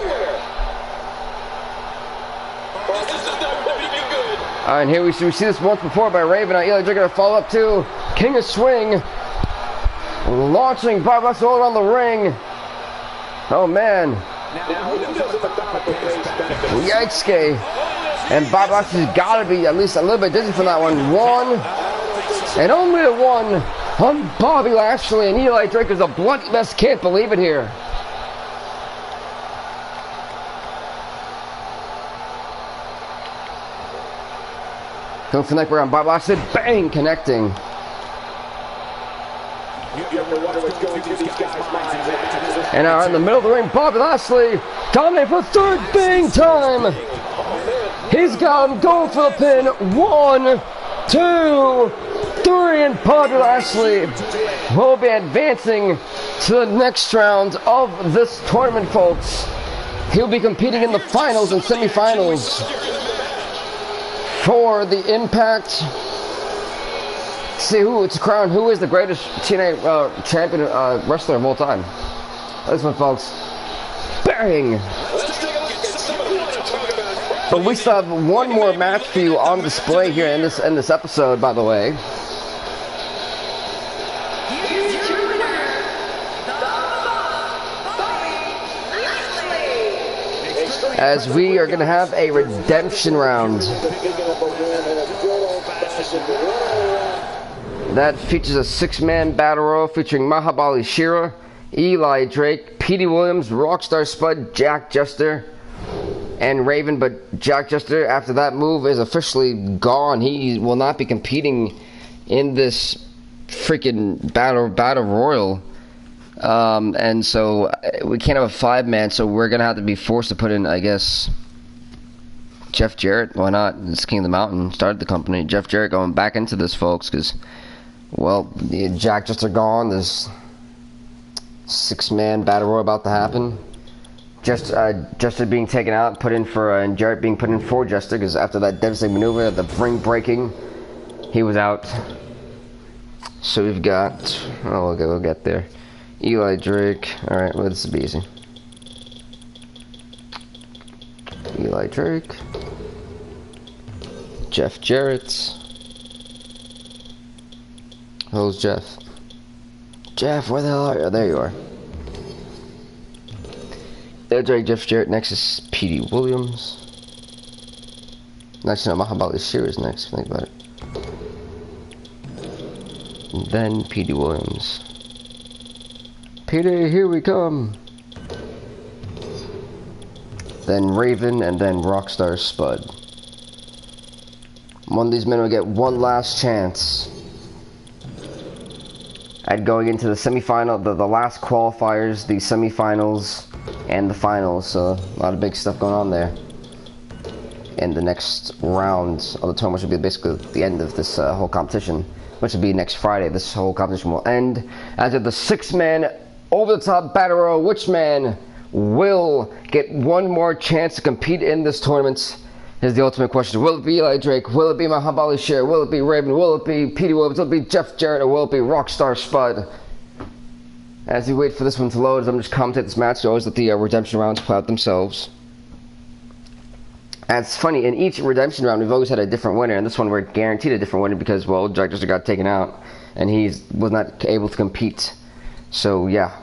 And here we see this once before by Raven. Now Eli Drake gonna follow up too. King of Swing. Launching Bob Lashley all around the ring. Oh man. Yikes. And Bob Lashley's gotta be at least a little bit dizzy from that one. 1. And only a 1 on Bobby Lashley. And Eli Drake is a blunt mess. Can't believe it here. Going for the neck on Bob Lashley, bang, connecting. And now in the middle of the ring, Bobby Lashley dominating for third bang time. He's got him going for the pin. 1, 2, 3, and Bobby Lashley will be advancing to the next round of this tournament, folks. He'll be competing in the finals and semifinals for the Impact. See who it's crowned. Who is the greatest TNA champion wrestler of all time? This one, folks. Bang! But we still have one more match for you on display here in this episode, by the way. As we are going to have a redemption round. That features a 6-man battle royal featuring Mahabali Shera, Eli Drake, Petey Williams, Rockstar Spud, Jack Jester, and Raven. But Jack Jester, after that move, is officially gone. He will not be competing in this freaking battle royal. And so we can't have a 5-man, so we're gonna have to be forced to put in, I guess, Jeff Jarrett. Why not? It's King of the Mountain, started the company. Jeff Jarrett going back into this, folks, because, well, Jack Jester gone. There's 6-man battle royal about to happen. Jester being taken out, put in for, and Jarrett being put in for Jester, because after that devastating maneuver, the ring breaking, he was out. So we've got, oh, we'll get there. Eli Drake. Alright, well, this will be easy. Eli Drake. Jeff Jarrett. Who's Jeff? Jeff, where the hell are you? Oh, there you are. Eli Drake, Jeff Jarrett. Next is Petey Williams. Next, Mahabali Shera is next, think about it. And then Petey Williams. Peter, here we come. Then Raven, and then Rockstar Spud. One of these men will get one last chance at going into the semifinal, the last qualifiers, the semifinals, and the finals. So a lot of big stuff going on there. in the next round of the tournament, which will be basically the end of this whole competition, which will be next Friday. This whole competition will end as of the 6-man over-the-top battle royal. Which man will get one more chance to compete in this tournament is the ultimate question. Will it be Eli Drake? Will it be Muhammad Ali Sher? Will it be Raven? Will it be Petey Williams? Will it be Jeff Jarrett? Or will it be Rockstar Spud? As you wait for this one to load, I'm just commentating this match. So always let the redemption rounds play out themselves. And it's funny, in each redemption round, we've always had a different winner. And this one, we're guaranteed a different winner because, well, Drake just got taken out. And he was not able to compete. So, yeah.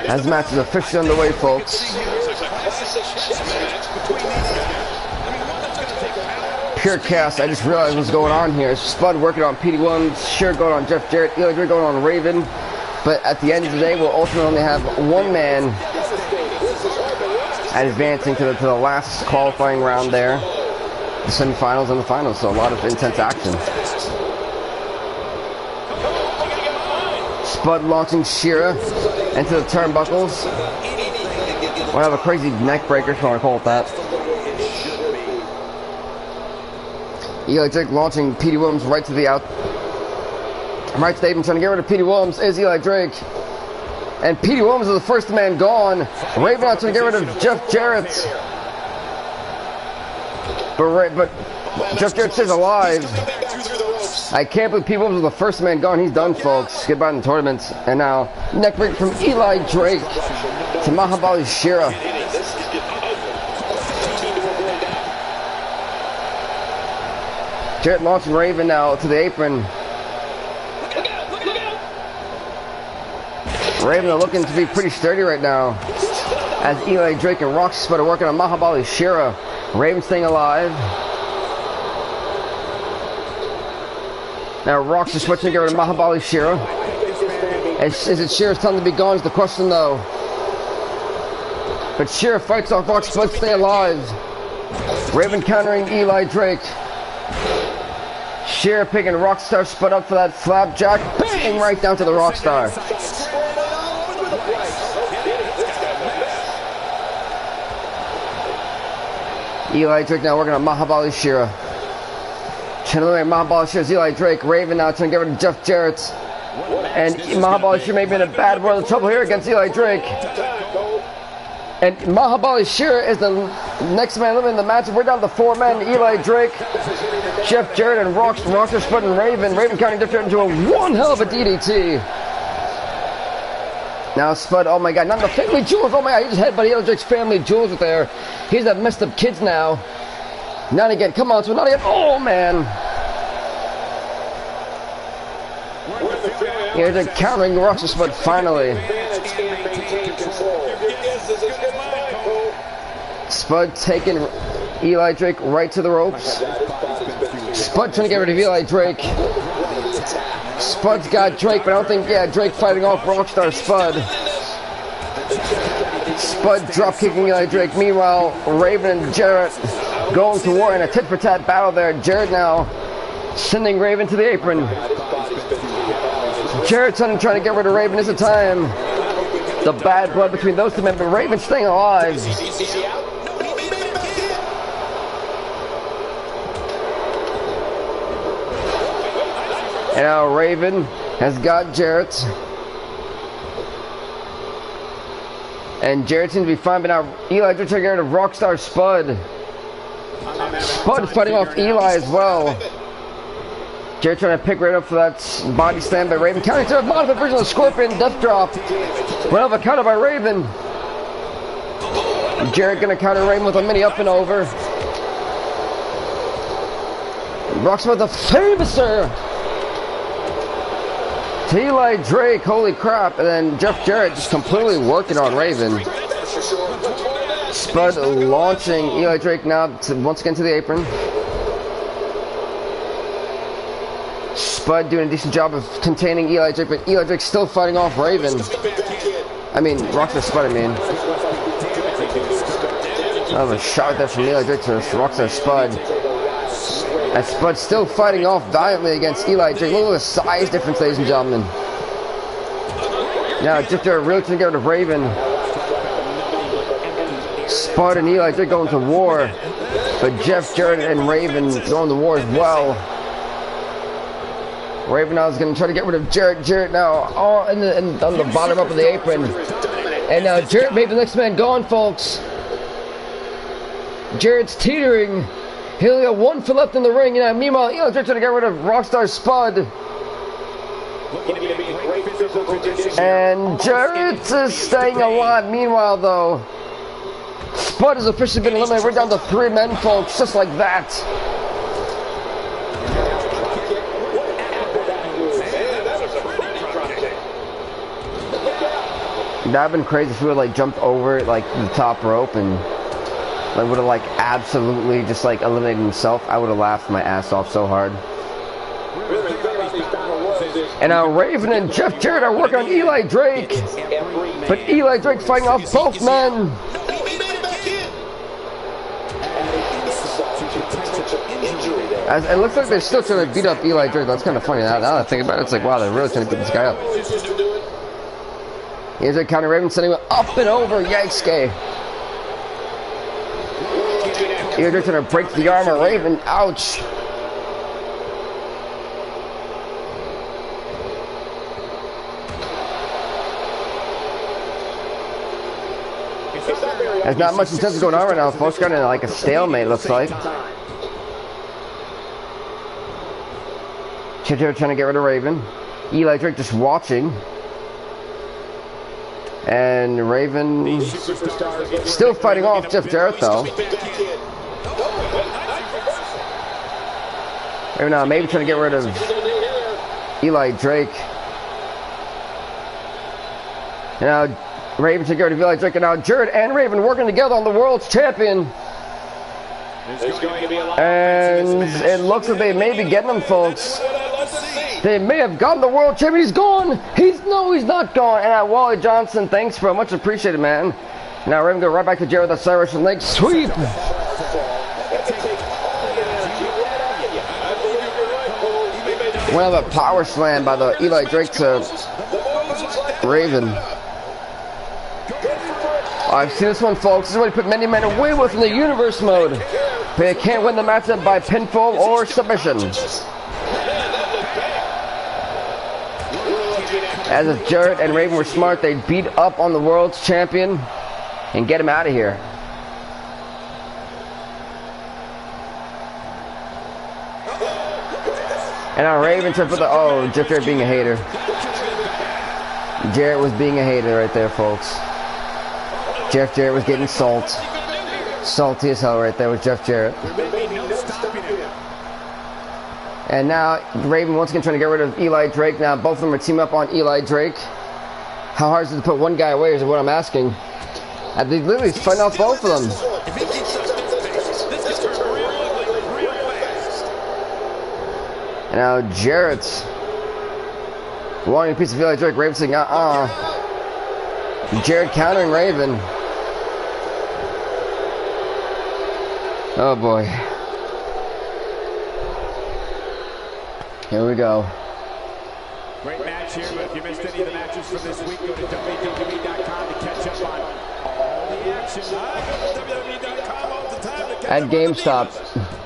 As the match is officially underway, folks. Pure chaos. I just realized what's going on here. Spud working on Petey Williams, Sher going on Jeff Jarrett, Eli Drake going on Raven. But at the end of the day, we'll ultimately only have one man advancing to the last qualifying round there. The semifinals and the finals, so a lot of intense action. Spud launching Shira into the turnbuckles. We'll have a crazy neck breaker, if you want to call it that. Eli Drake launching Petey Williams right to the apron, trying to get rid of Petey Williams is Eli Drake. And Petey Williams is the first man gone. Raven out trying to get rid of Jeff Jarrett. But Jeff Jarrett stays alive. I can't believe Petey Williams was the first man gone. He's done, folks. Goodbye in the tournament. And now, neck break from Eli Drake to Muhammad Ali Shira. Jarrett launching Raven now to the apron. Raven are looking to be pretty sturdy right now, as Eli Drake and Rockstar are working on Muhammad Ali Shira. Raven staying alive. Now Rox is switching to get rid of Muhammad Ali Shira. Is it Shira's time to be gone is the question though. But Shira fights off Rox, but stay alive. Raven countering Eli Drake. Shira picking Rockstar Spud up for that flapjack. Bang! Right down to the Rockstar. Eli Drake now working on Muhammad Ali Shira. Trying to eliminate Muhammad Ali Shira's Eli Drake. Raven now trying to get rid of Jeff Jarrett. And Muhammad Ali Shira may be in a bad world of trouble here against Eli Drake. And Muhammad Ali Shira is the next man living in the match. We're down to 4 men. Eli Drake, Jeff Jarrett, and Rockstar Spud and Raven. Raven counting Jeff Jarrett into a one hell of a DDT. Now Spud, oh my god, not the family jewels. Oh my god, he just headbutted Eli Drake's family jewels with there. He's that messed up kids now. Not again, come on, so not again. Oh man. Here's a countering Rockstar Spud finally. Spud taking Eli Drake right to the ropes. Spud trying to get rid of Eli Drake. Spud's got Drake, but I don't think, Drake fighting off Rockstar Spud. Spud drop kicking Eli Drake. Meanwhile, Raven and Jarrett going to war in a tit-for-tat battle there. Jarrett now sending Raven to the apron. Jarrett's trying to get rid of Raven. This is the time. The bad blood between those two men, but Raven staying alive. And now Raven has got Jarrett. And Jarrett seems to be fine, but now Eli Drake trying to get rid of Rockstar Spud. Spud is fighting off Eli as well. Jarrett trying to pick right up for that body slam by Raven. Counting to a modified version of the Scorpion Death Drop. Well, of a counter by Raven. Jarrett gonna counter Raven with a mini up and over. Rockstar with the Famouser. To Eli Drake, holy crap, and then Jeff Jarrett just completely working on Raven. Spud launching Eli Drake now once again to the apron. Spud doing a decent job of containing Eli Drake, but Eli Drake still fighting off Raven. I mean, Rockstar Spud, I mean. I have a shot there from Eli Drake to Rockstar Spud. And Spud still fighting off valiantly against Eli Drake. Look at the size difference, ladies and gentlemen. Now, Drifter really trying to get rid of Raven. Spud and Eli Drake going to war. But Jeff Jarrett and Raven going to war as well. Raven now is going to try to get rid of Jarrett. Jarrett now on the bottom up of the apron. And now Jarrett made the next man gone, folks. Jarrett's teetering. He only got 1 foot left in the ring. And meanwhile, Eli Drake trying to get rid of Rockstar Spud. And Jarrett is staying alive. Meanwhile, though, Spud has officially been eliminated. We're down to 3 men, folks, just like that. That'd been crazy if we would like jumped over like the top rope and like would have like absolutely just like eliminated himself. I would have laughed my ass off so hard. And now Raven and Jeff Jarrett are working on Eli Drake, but Eli Drake fighting off both men. As it looks like they're still trying to beat up Eli Drake. That's kind of funny. Now that I think about it, it's like wow, they're really trying to beat this guy up. Here's a counter. Raven sending him up and over. Yikes, gay. Eli Drake trying to break the arm of Raven. Ouch. There's not much intense going on right now, folks. Kind of like a stalemate, looks like. Jarrett trying to get rid of Raven. Eli Drake just watching. And Raven still fighting off Jeff Jarrett, though. Raven now maybe trying to get rid of Eli Drake. And now Raven to get rid of Eli Drake. And now Jarrett and Raven working together on the World's Champion. And it looks like they may be getting him, folks. They may have gotten the World Champion. He's gone. He's not gone. And Wally Johnson, thanks, bro. Much appreciated, man. Now Raven go right back to Jarrett with a Irish leg sweep. One of a power slam by the Eli Drake to Raven. I've seen this one, folks. This is what he put many men away with in the universe mode. But they can't win the matchup by pinfall or submission. As if Jarrett and Raven were smart, they'd beat up on the World's Champion and get him out of here. And now Raven tried for the... Oh, Jeff Jarrett being a hater. Jarrett was being a hater right there, folks. Jeff Jarrett was getting salty as hell right there with Jeff Jarrett. And now Raven once again trying to get rid of Eli Drake. Now both of them are teaming up on Eli Drake. How hard is it to put one guy away is what I'm asking. They literally fighting off both of them. And now Jarrett's wanting a piece of Eli Drake. Raven saying, Jarrett countering Raven. Oh boy. Here we go.
Great match here, but if you missed any of the matches from this week, go to WWE.com to catch up on all the action. I go to WWE.com all the time to catch
at GameStop.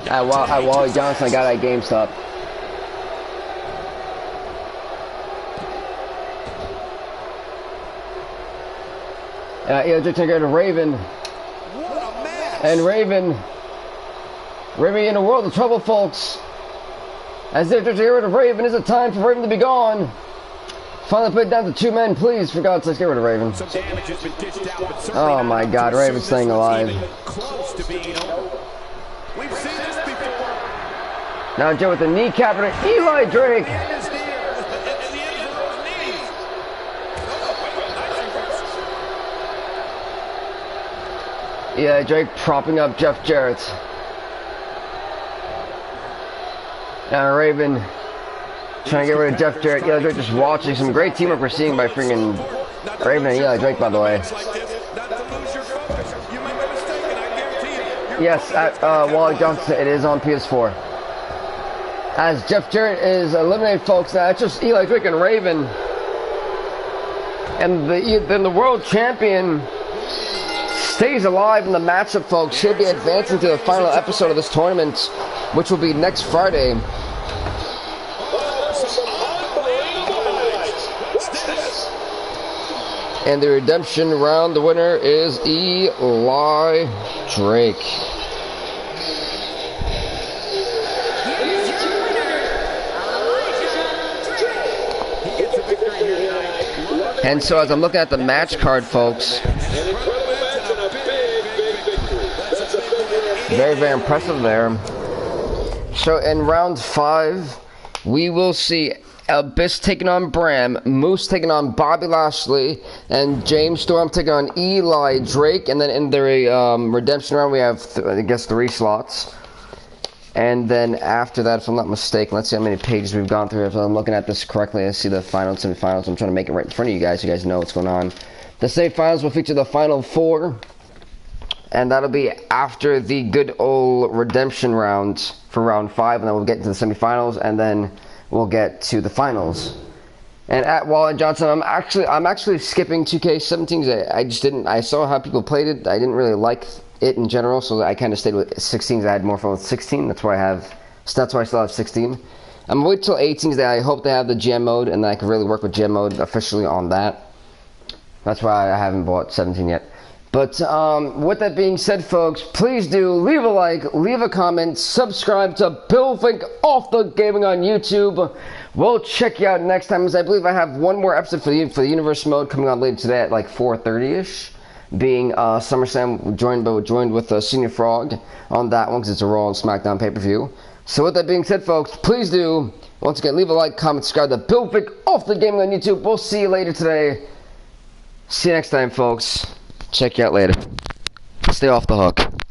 At Wally Johnson, I got it at GameStop. Eli Drake taking to Raven. And Raven in a world of trouble, folks. As they're trying to get rid of Raven, is it time for Raven to be gone? Finally put it down to 2 men, please. For God's sake, get rid of Raven. Oh my God, Raven's staying alive. Now Joe with the kneecap and Eli Drake. Yeah, Drake propping up Jeff Jarrett. Now Raven trying to get rid of Jeff Jarrett. Yeah, Drake just watching. Some great teamwork we're seeing by freaking Raven and Eli Drake, by the way. Yes, Wally Johnson, it is on PS4. As Jeff Jarrett is eliminated, folks, it's just Eli Drake and Raven. And then the world champion stays alive in the matchup, folks. He'll be advancing to the final episode of this tournament, which will be next Friday. And the redemption round, the winner is Eli Drake. And so as I'm looking at the match card, folks, very, very impressive there. So in round 5, we will see Abyss taking on Bram, Moose taking on Bobby Lashley, and James Storm taking on Eli Drake. And then in the redemption round, we have, I guess, 3 slots. And then after that, if I'm not mistaken, let's see how many pages we've gone through. If I'm looking at this correctly, I see the finals and semifinals. I'm trying to make it right in front of you guys so you guys know what's going on. The semifinals will feature the final 4. And that'll be after the good old redemption round for round 5. And then we'll get into the semifinals. And then we'll get to the finals. And at Wally Johnson, I'm actually skipping 2k17. I just didn't. I saw how people played it. I didn't really like it in general, so I kind of stayed with 16s. I had more fun with 16. That's why I still have 16. I'm gonna wait till 18s. I hope they have the GM mode, and then I can really work with GM mode officially on that. That's why I haven't bought 17 yet. But with that being said, folks, please do leave a like, leave a comment, subscribe to Bill Fink Off the Gaming on YouTube. We'll check you out next time, as I believe I have one more episode for the Universe mode coming on later today at like 4:30ish. Being SummerSlam joined with Senior Frog on that one, because it's a Raw and SmackDown pay-per-view. So with that being said, folks, please do once again leave a like, comment, subscribe to Bill Fink Off the Gaming on YouTube. We'll see you later today. See you next time, folks. Check you out later. Stay off the hook.